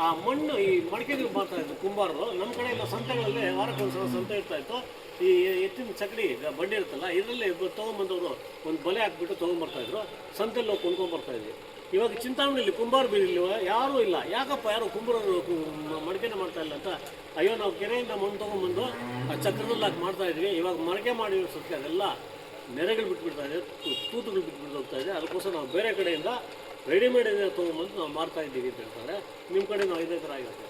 ಆ ಮಣ್ಣು, ಈ ಮಡಿಕೆಗಳು ಮಾಡ್ತಾ ಇದ್ದು ಕುಂಬಾರರು. ನಮ್ಮ ಕಡೆ ಎಲ್ಲ ಸಂತೆಗಳಲ್ಲಿ ವಾರಕ್ಕೊಂದ್ಸಲ ಸಂತೆ ಇರ್ತಾ ಇತ್ತು. ಈ ಎತ್ತಿನ ಚಕಡಿ ಬಂಡಿ ಇರುತ್ತಲ್ಲ, ಇದರಲ್ಲಿ ತೊಗೊಂಬಂದವರು ಒಂದು ಬಲೆ ಹಾಕ್ಬಿಟ್ಟು ತೊಗೊಂಬರ್ತಾಯಿದ್ರು, ಸಂತೆಯಲ್ಲಿ ಹೋಗಿ ಕೊಂಡ್ಕೊಂಬರ್ತಾಯಿದ್ವಿ. ಇವಾಗ ಚಿಂತಾಮಣಿಲಿ ಕುಂಬಾರ ಬೀರಿಲಿ ಯಾರೂ ಇಲ್ಲ. ಯಾಕಪ್ಪ ಯಾರು ಕುಂಬಾರರು ಮಡಿಕೆನ ಮಾಡ್ತಾ ಇಲ್ಲ ಅಂತ, ಅಯ್ಯೋ ನಾವು ಕೆರೆಯಿಂದ ಮಣ್ಣು ತೊಗೊಂಬಂದು ಆ ಚಕ್ರದಲ್ಲಿ ಹಾಕಿ ಮಾಡ್ತಾಯಿದ್ವಿ, ಇವಾಗ ಮಡಿಕೆ ಮಾಡಿ ಸುತ್ತ ಅದೆಲ್ಲ ನೆರೆಗಳು ಬಿಟ್ಬಿಡ್ತಾ ಇದೆ, ತೂತುಗಳು ಬಿಟ್ಬಿಟ್ಟು ಹೋಗ್ತಾ ಇದೆ, ಅದಕ್ಕೋಸ್ಕರ ನಾವು ಬೇರೆ ಕಡೆಯಿಂದ ರೆಡಿಮೇಡ್ ಏನೇ ತೊಗೊಂಬಂದು ನಾವು ಮಾಡ್ತಾ ಇದ್ದೀವಿ ಅಂತ ಹೇಳ್ತಾರೆ. ನಿಮ್ಮ ಕಡೆ ನಾವು ಇದೇ ಥರ ಆಗಿರುತ್ತೆ.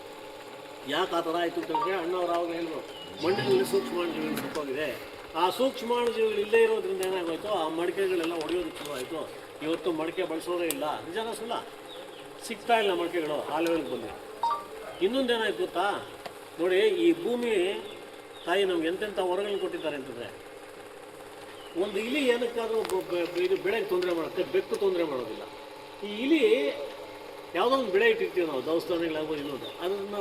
ಯಾಕೆ ಆ ಥರ ಆಯಿತು ಅಂತಂದರೆ, ಅಣ್ಣವ್ರು ಆವಾಗ ಹೇಳಿದ್ರು ಮಣ್ಣಿನಲ್ಲಿ ಸೂಕ್ಷ್ಮಾಣುಜೀವಿಗಳು ಸತ್ತೋಗಿದೆ. ಆ ಸೂಕ್ಷ್ಮಾಣುಜೀವಿಗಳು ಇಲ್ಲದೇ ಇರೋದ್ರಿಂದ ಏನಾಗೋಯ್ತು, ಆ ಮಡಿಕೆಗಳೆಲ್ಲ ಒಡೆಯೋದಕ್ಕೆ ಶುರು ಆಯಿತು. ಇವತ್ತು ಮಡಿಕೆ ಬಳಸೋದೇ ಇಲ್ಲ, ನಿಜಾನ ಸುಳ್ಳ, ಸಿಗ್ತಾ ಇಲ್ಲ ಮಡಿಕೆಗಳು, ಆ ಲೆವೆಲ್ಗೆ ಬಂದಿದೆ. ಇನ್ನೊಂದೇನಾಯ್ತು ಗೊತ್ತಾ ನೋಡಿ, ಈ ಭೂಮಿ ತಾಯಿ ನಮ್ಗೆ ಎಂತೆಂಥ ಹೊರಗಳನ್ನು ಕೊಟ್ಟಿದ್ದಾರೆ ಅಂತಂದರೆ, ಒಂದು ಇಲಿ ಏನಕ್ಕಾದರೂ ಇದು ಬೆಳೆಗೆ ತೊಂದರೆ ಮಾಡುತ್ತೆ, ಬೆಕ್ಕು ತೊಂದರೆ ಮಾಡೋದಿಲ್ಲ. ಈ ಇಲಿ ಯಾವುದೋ ಒಂದು ಬೆಳೆ ಇಟ್ಟಿರ್ತೀವಿ ನಾವು, ದೇವಸ್ಥಾನಗಳಾಗ್ಬೋದು ಇನ್ನೊಂದು, ಅದನ್ನು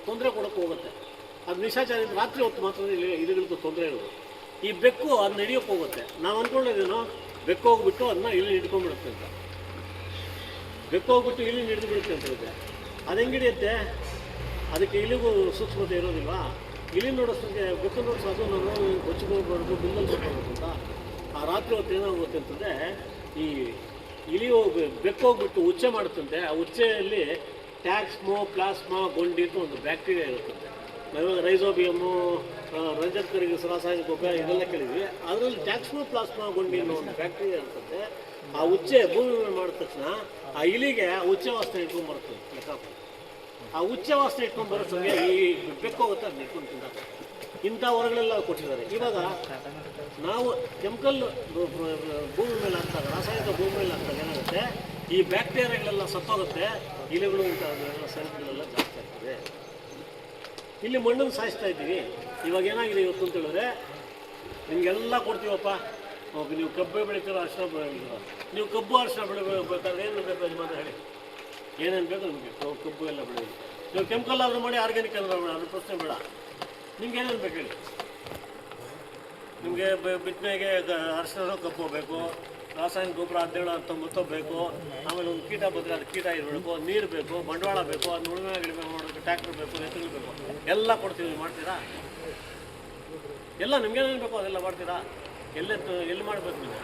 ತೊಂದರೆ ಕೊಡೋಕ್ಕೆ ಹೋಗುತ್ತೆ. ಅದು ನಿಶಾಚಾರ, ರಾತ್ರಿ ಹೊತ್ತು ಮಾತ್ರ ಇಲಿಗಳಿಗೂ ತೊಂದರೆ ಇರೋದು. ಈ ಬೆಕ್ಕು ಅದನ್ನ ಹಿಡಿಯೋಕ್ಕೆ ಹೋಗುತ್ತೆ. ನಾವು ಅಂದ್ಕೊಂಡಿದ್ದೇನೋ ಬೆಕ್ಕು ಹೋಗ್ಬಿಟ್ಟು ಅದನ್ನ ಇಲಿ ಹಿಡ್ಕೊಂಡ್ಬಿಡುತ್ತೆ ಅಂತ, ಬೆಕ್ಕು ಹೋಗ್ಬಿಟ್ಟು ಇಲಿ ಹಿಡಿದು ಬಿಡುತ್ತೆ ಅಂತ ಇರುತ್ತೆ. ಅದು ಹೆಂಗೆ ಹಿಡಿಯುತ್ತೆ, ಅದಕ್ಕೆ ಇಲಿಗೂ ಸೂಕ್ಷ್ಮತೆ ಇರೋದಿಲ್ವಾ? ಇಲಿ ನೋಡೋಷ್ಟಕ್ಕೆ ಬೆಕ್ಕು ನೋಡಿಸೋ ಅದು ನಾವು ಹೊಚ್ಕೋಗ್ಬಾರ್ದು, ಬಿಲ್ಲಲ್ಲಿ ಬರ್ಬಾರ್ದು ಅಂತ. ಆ ರಾತ್ರಿ ಹೊತ್ತು ಏನಾಗುತ್ತೆ ಅಂತಂದರೆ, ಈ ಇಲಿ ಬೆಕ್ಕು ಹೋಗ್ಬಿಟ್ಟು ಉಚ್ಚೆ ಮಾಡುತ್ತಂತೆ. ಆ ಉಚ್ಚೆಯಲ್ಲಿ ಟ್ಯಾಕ್ಸ್ಮೋ ಪ್ಲಾಸ್ಮಾ ಗೊಂಡಿ ಅಂತ ಒಂದು ಬ್ಯಾಕ್ಟೀರಿಯಾ ಇರುತ್ತಂತೆ. ನಾವಿವಾಗ ರೈಸೋಬಿಯಮ್ಮು, ರಂಜಕರಿಗೆ ರಾಸಾಯನಿಕ ಗೊಬ್ಬರ ಇದೆಲ್ಲ ಕೇಳಿದ್ವಿ. ಅದರಲ್ಲಿ ಟ್ಯಾಕ್ಸ್ಮೋ ಪ್ಲಾಸ್ಮಾ ಗೊಂಡಿ ಅನ್ನೋ ಒಂದು ಬ್ಯಾಕ್ಟೀರಿಯಾ ಇರ್ತಂತೆ. ಆ ಉಚ್ಚೆ ಭೂಮಿ ಮೇಲೆ ಮಾಡಿದ ತಕ್ಷಣ ಆ ಇಲಿಗೆ ಉಚ್ಚೆ ವಾಸನೆ ಇಟ್ಕೊಂಡ್ಬರ್ತದೆ ಲೆಕ್ಕ. ಆ ಉಚ್ಚೆ ವಾಸನೆ ಇಟ್ಕೊಂಡ್ಬರೋಕ್ಕೆ ಈ ಬೆಕ್ಕು ಹೋಗುತ್ತೆ, ಅದು ಇಟ್ಕೊಂಡು ತಿಂದಾಗ. ಇಂಥ ಹೊರಗಳೆಲ್ಲ ಕೊಟ್ಟಿದ್ದಾರೆ. ಇವಾಗ ನಾವು ಕೆಮಿಕಲ್ ಭೂಮಿ ಮೇಲೆ ಹಾಕ್ತಾರೆ, ರಾಸಾಯನಿಕ ಭೂಮಿ ಮೇಲೆ ಹಾಕ್ತಾರೆ, ಏನಾಗುತ್ತೆ, ಈ ಬ್ಯಾಕ್ಟೀರಿಯಾಗಳೆಲ್ಲ ಸತ್ತೋಗುತ್ತೆ, ಇಲಿಗಳು ಇಂಥವೆಲ್ಲ ಸೆಲ್ಗಳೆಲ್ಲ ಜಾಸ್ತಿ ಆಗ್ತದೆ. ಇಲ್ಲಿ ಮಣ್ಣನ್ನು ಸಾಯಿಸ್ತಾ ಇದ್ದೀವಿ. ಇವಾಗ ಏನಾಗಿದೆ ಇವತ್ತು ಅಂತ ಹೇಳಿದ್ರೆ, ನಿಮಗೆಲ್ಲ ಕೊಡ್ತೀವಪ್ಪ, ನೀವು ಕಬ್ಬು ಬೆಳಿತೀರೋ, ಅರಿಶಿನ ಬೆಳಿತೀರೋ, ನೀವು ಕಬ್ಬು ಅರಿಶಿನ ಬೆಳಿಬೇಕಾದ್ರೆ ಏನು ಬೇಕು ಯಜಮಾನ ಹೇಳಿ, ಏನೇನು ಬೇಕು ನಿಮಗೆ ಕಬ್ಬು ಎಲ್ಲ ಬೆಳೆಯೋದು. ನೀವು ಕೆಮಿಕಲ್ ಆದರೂ ಮಾಡಿ, ಆರ್ಗ್ಯಾನಿಕ್ ಆದರೂ ಮಾಡಿ, ಅದ್ರ ಪ್ರಶ್ನೆ ಬೇಡ. ನಿಮ್ಗೆ ಏನೇನು ಬೇಕು ಹೇಳಿ. ನಿಮಗೆ ಬಿತ್ತನೆಗೆ ಅರಿಶಿನ ಕಬ್ಬು ಬೇಕು, ರಾಸಾಯನಿಕ ಗೊಬ್ಬರ 17-19 ಬೇಕು, ಆಮೇಲೆ ಒಂದು ಕೀಟ ಬಂದರೆ ಅದು ಕೀಟ ಇರಬೇಕು, ನೀರು ಬೇಕು, ಬಂಡವಾಳ ಬೇಕು, ಅದು ಉಳುಮೆ ಗಿಳುಮೆ ಮಾಡೋಕ್ಕೆ ಟ್ಯಾಕ್ಟ್ರ್ ಬೇಕು, ಎತ್ತುಗಳು ಬೇಕು, ಎಲ್ಲ ಕೊಡ್ತೀವಿ. ಮಾಡ್ತೀರಾ? ಎಲ್ಲ ನಿಮ್ಗೇನೇನು ಬೇಕೋ ಅದೆಲ್ಲ ಮಾಡ್ತೀರಾ? ಎಲ್ಲಿ ಮಾಡಬೇಕು ನೀವು?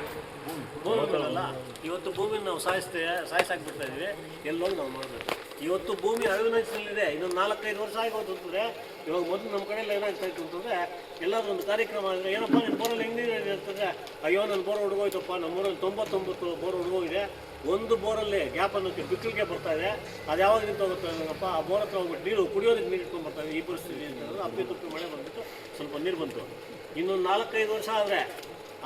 ಭೂಮಿಗಳಲ್ಲ. ಇವತ್ತು ಭೂಮಿನ ನಾವು ಸಾಯಿಸಾಕ್ಬಿಡ್ತಾ ಇದ್ದೀವಿ, ಎಲ್ಲೋಗಿ ನಾವು ಮಾಡಬೇಕು. ಇವತ್ತು ಭೂಮಿ ಅಳಿವಿನಂಚಿನಲ್ಲಿದೆ. ಇನ್ನೊಂದು 4-5 ವರ್ಷ ಆಗೋದು ಅಂತಂದರೆ ಇವಾಗ ಮೊದಲು ನಮ್ಮ ಕಡೆಯಲ್ಲಿ ಏನಾಗ್ತಾ ಇತ್ತು ಅಂತಂದರೆ ಎಲ್ಲರೂ ಒಂದು ಕಾರ್ಯಕ್ರಮ ಅಂದರೆ ಏನಪ್ಪ ನಿಮ್ಮ ಬೋರಲ್ಲಿ ಹೆಂಗೆ ನೀರು ಅಂತಂದರೆ ಅಯ್ಯೋ ನನ್ನ ಬೋರ್ ಹುಡುಗೋಯ್ತಪ್ಪ, ನಮ್ಮೂರಲ್ಲಿ 99 ಬೋರ್ ಹುಡುಗೋಗಿದೆ, ಒಂದು ಬೋರಲ್ಲಿ ಗ್ಯಾಪ್ ಅನ್ನೋಕ್ಕೆ ಬಿಕ್ಕಳಿಗೆ ಬರ್ತಾ ಇದೆ, ಅದು ಯಾವಾಗ ನಿಂತು ಹೋಗುತ್ತಪ್ಪ, ಆ ಬೋರ್ ಹತ್ರ ಹೋಗ್ಬಿಟ್ಟು ನೀರು ಕುಡಿಯೋದಕ್ಕೆ ನೀರು ಇಟ್ಕೊಂಡು ಬರ್ತಾರೆ. ಈ ಪರಿಸ್ಥಿತಿ ಅಪ್ಪಿ ಮಳೆ ಬಂದ್ಬಿಟ್ಟು ಸ್ವಲ್ಪ ನೀರು ಬಂತು. ಇನ್ನೊಂದು 4-5 ವರ್ಷ ಆದರೆ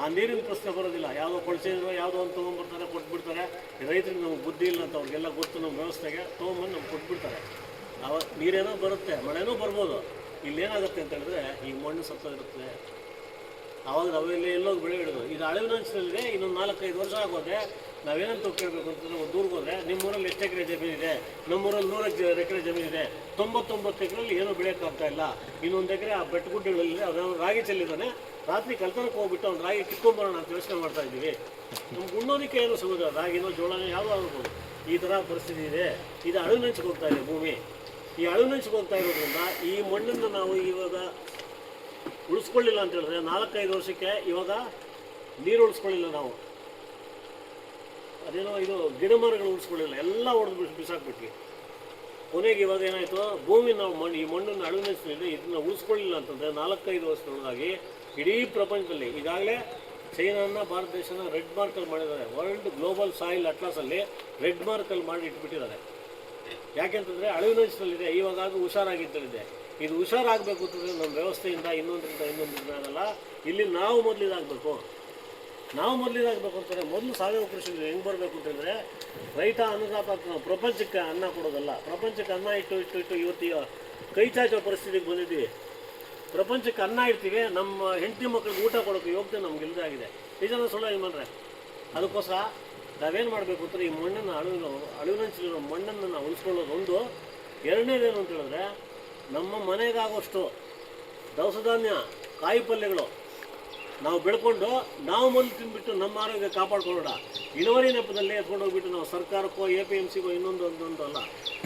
ಆ ನೀರಿನ ಪ್ರಶ್ನೆ ಬರೋದಿಲ್ಲ. ಯಾವುದೋ ಕೊಳಚೆನೋ ಯಾವುದೋ ಒಂದು ತೊಗೊಂಬರ್ತಾರೆ, ಕೊಟ್ಬಿಡ್ತಾರೆ. ರೈತರಿಗೆ ನಮ್ಗೆ ಬುದ್ಧಿ ಇಲ್ಲ ಅಂತ ಅವ್ರಿಗೆಲ್ಲ ಗೊತ್ತು, ನಮ್ಮ ವ್ಯವಸ್ಥೆಗೆ ತೊಗೊಂಬಂದು ನಮ್ಗೆ ಕೊಟ್ಬಿಡ್ತಾರೆ. ಅವಾಗ ನೀರೇನೋ ಬರುತ್ತೆ, ಮಳೆನೋ ಬರ್ಬೋದು. ಇಲ್ಲೇನಾಗುತ್ತೆ ಅಂತ ಹೇಳಿದ್ರೆ ಈ ಮಣ್ಣು ಸತ್ತೋಗಿರುತ್ತೆ. ಆವಾಗ ನಾವೆಲ್ಲ ಎಲ್ಲೋಗಿ ಬೆಳೆ ಇಡೋದು. ಇದು ಅಳಿವಿನಂಚಿನಲ್ಲಿದೆ. ಇನ್ನೊಂದು 4-5 ವರ್ಷ ಆಗೋದೆ ನಾವೇನಂತ ಕೇಳಬೇಕು ಅಂತಂದರೆ ಒಂದು ಊರಿಗೆ ಹೋದರೆ ನಿಮ್ಮೂರಲ್ಲಿ ಎಷ್ಟು ಎಕರೆ ಜಮೀನಿದೆ, ನಮ್ಮೂರಲ್ಲಿ 100 ಎಕರೆ ಜಮೀನಿದೆ, 99 ಎಕರೆಯಲ್ಲಿ ಏನೂ ಬೆಳೆಯೋಕ್ಕಾಗ್ತಾ ಇಲ್ಲ. ಇನ್ನೊಂದು ಎಕರೆ ಆ ಬೆಟ್ಟಗುಡ್ಡಗಳಲ್ಲಿ ಅವನು ರಾಗಿ ಚೆಲ್ಲಿದ್ದಾನೆ, ರಾತ್ರಿ ಕಲ್ತನಕ್ಕೆ ಹೋಗ್ಬಿಟ್ಟು ಅವ್ನು ರಾಗಿ ಕಿತ್ಕೊಂಬರೋಣ ಅಂತ ಯೋಚನೆ ಮಾಡ್ತಾ ಇದ್ದೀವಿ. ನಮ್ಗೆ ಉಣ್ಣೋದಕ್ಕೆ ಏನು ಸಿಗೋದು, ರಾಗಿನೋ ಜೋಳನೋ ಯಾವುದೋ ಆಗ್ಬೋದು. ಈ ಥರ ಪರಿಸ್ಥಿತಿ ಇದೆ. ಇದು ಅಳಿವಿನಂಚಿಗೆ ಹೋಗ್ತಾ ಇದೆ ಭೂಮಿ. ಈ ಅಳಿವಿನಂಚಿಗೆ ಹೋಗ್ತಾ ಇರೋದ್ರಿಂದ ಈ ಮಣ್ಣನ್ನು ನಾವು ಇವಾಗ ಉಳಿಸ್ಕೊಳ್ಳಿಲ್ಲ ಅಂತ ಹೇಳಿದ್ರೆ 4-5 ವರ್ಷಕ್ಕೆ ಇವಾಗ ನೀರು ಉಳಿಸ್ಕೊಳ್ಳಿಲ್ಲ ನಾವು. ಅದೇನೋ ಇದು ಗಿಡ ಮರಗಳು ಉಳಿಸ್ಕೊಳ್ಳಿಲ್ಲ, ಎಲ್ಲ ಹೊಡೆದು ಬಿಸಾಕ್ಬಿಟ್ವಿ. ಕೊನೆಗೆ ಇವಾಗ ಏನಾಯಿತು, ಭೂಮಿ ನಾವು ಈ ಮಣ್ಣನ್ನು ಅಳಿವಿನಂಚಿನಲ್ಲಿ ಇದನ್ನು ಉಳಿಸ್ಕೊಳ್ಳಿಲ್ಲ ಅಂತಂದರೆ 4-5 ವರ್ಷದೊಳಗಾಗಿ ಇಡೀ ಪ್ರಪಂಚದಲ್ಲಿ ಈಗಾಗಲೇ ಚೈನಾನ ಭಾರತ ದೇಶನ ರೆಡ್ ಮಾರ್ಕಲ್ಲಿ ಮಾಡಿದ್ದಾರೆ. ವರ್ಲ್ಡ್ ಗ್ಲೋಬಲ್ ಸಾಯಿಲ್ ಅಟ್ಲಾಸಲ್ಲಿ ರೆಡ್ ಮಾರ್ಕಲ್ಲಿ ಮಾಡಿ ಇಟ್ಬಿಟ್ಟಿದ್ದಾರೆ. ಯಾಕೆಂತಂದರೆ ಅಳಿವಿನಂಚಿನಲ್ಲಿದೆ. ಇವಾಗ ಹುಷಾರಾಗಿದ್ದಲ್ಲಿದೆ. ಇದು ಹುಷಾರಾಗಬೇಕು ಅಂತಂದರೆ ನಮ್ಮ ವ್ಯವಸ್ಥೆಯಿಂದ ಇನ್ನೊಂದರಿಂದ ಆಗಲ್ಲ. ಇಲ್ಲಿ ನಾವು ಮೊದಲು ಇದಾಗಬೇಕು ಅಂತಂದರೆ ಮೊದಲು ಸಾವಯವ ಕೃಷಿ ಹೆಂಗೆ ಬರಬೇಕು ಅಂತಂದರೆ ರೈತ ಅನ್ನದಾತ ನಾವು ಪ್ರಪಂಚಕ್ಕೆ ಅನ್ನ ಕೊಡೋದಲ್ಲ. ಪ್ರಪಂಚಕ್ಕೆ ಅನ್ನ ಇಟ್ಟು ಇವತ್ತು ಕೈ ಚಾಚೋ ಪರಿಸ್ಥಿತಿಗೆ ಬಂದಿದ್ದೀವಿ. ಪ್ರಪಂಚಕ್ಕೆ ಅನ್ನ ಇಡ್ತೀವಿ, ನಮ್ಮ ಹೆಂಡತಿ ಮಕ್ಕಳಿಗೆ ಊಟ ಕೊಡೋಕ್ಕೆ ಯೋಗ್ಯತೆ ನಮ್ಗೆ ಇಲ್ಲದೆ ಆಗಿದೆ. ನಿಜನ ಸುಳ್ಳು ಏನು ಮಾಡ್ರೆ ಅದಕ್ಕೋಸ್ಕರ ನಾವೇನು ಮಾಡಬೇಕು ಅಂತಂದರೆ ಈ ಮಣ್ಣನ್ನು ಅಳಿವಿನಂಚಿನ ಮಣ್ಣನ್ನು ನಾವು ಉಳಿಸ್ಕೊಳ್ಳೋದು ಒಂದು. ಎರಡನೇದೇನು ಅಂತ ಹೇಳಿದ್ರೆ ನಮ್ಮ ಮನೆಗಾಗೋಷ್ಟು ದವಸ ಧಾನ್ಯ ಕಾಯಿ ಪಲ್ಯಗಳು ನಾವು ಬೆಳ್ಕೊಂಡು ನಾವು ಮೊದಲು ತಿಂದ್ಬಿಟ್ಟು ನಮ್ಮ ಆರೋಗ್ಯ ಕಾಪಾಡ್ಕೊಳ್ಳೋಣ. ಇಳುವರಿ ನೆಪದಲ್ಲಿ ಎತ್ಕೊಂಡು ಹೋಗ್ಬಿಟ್ಟು ನಾವು ಸರ್ಕಾರಕ್ಕೋ APMCಗೋ ಇನ್ನೊಂದು ಅಲ್ಲ.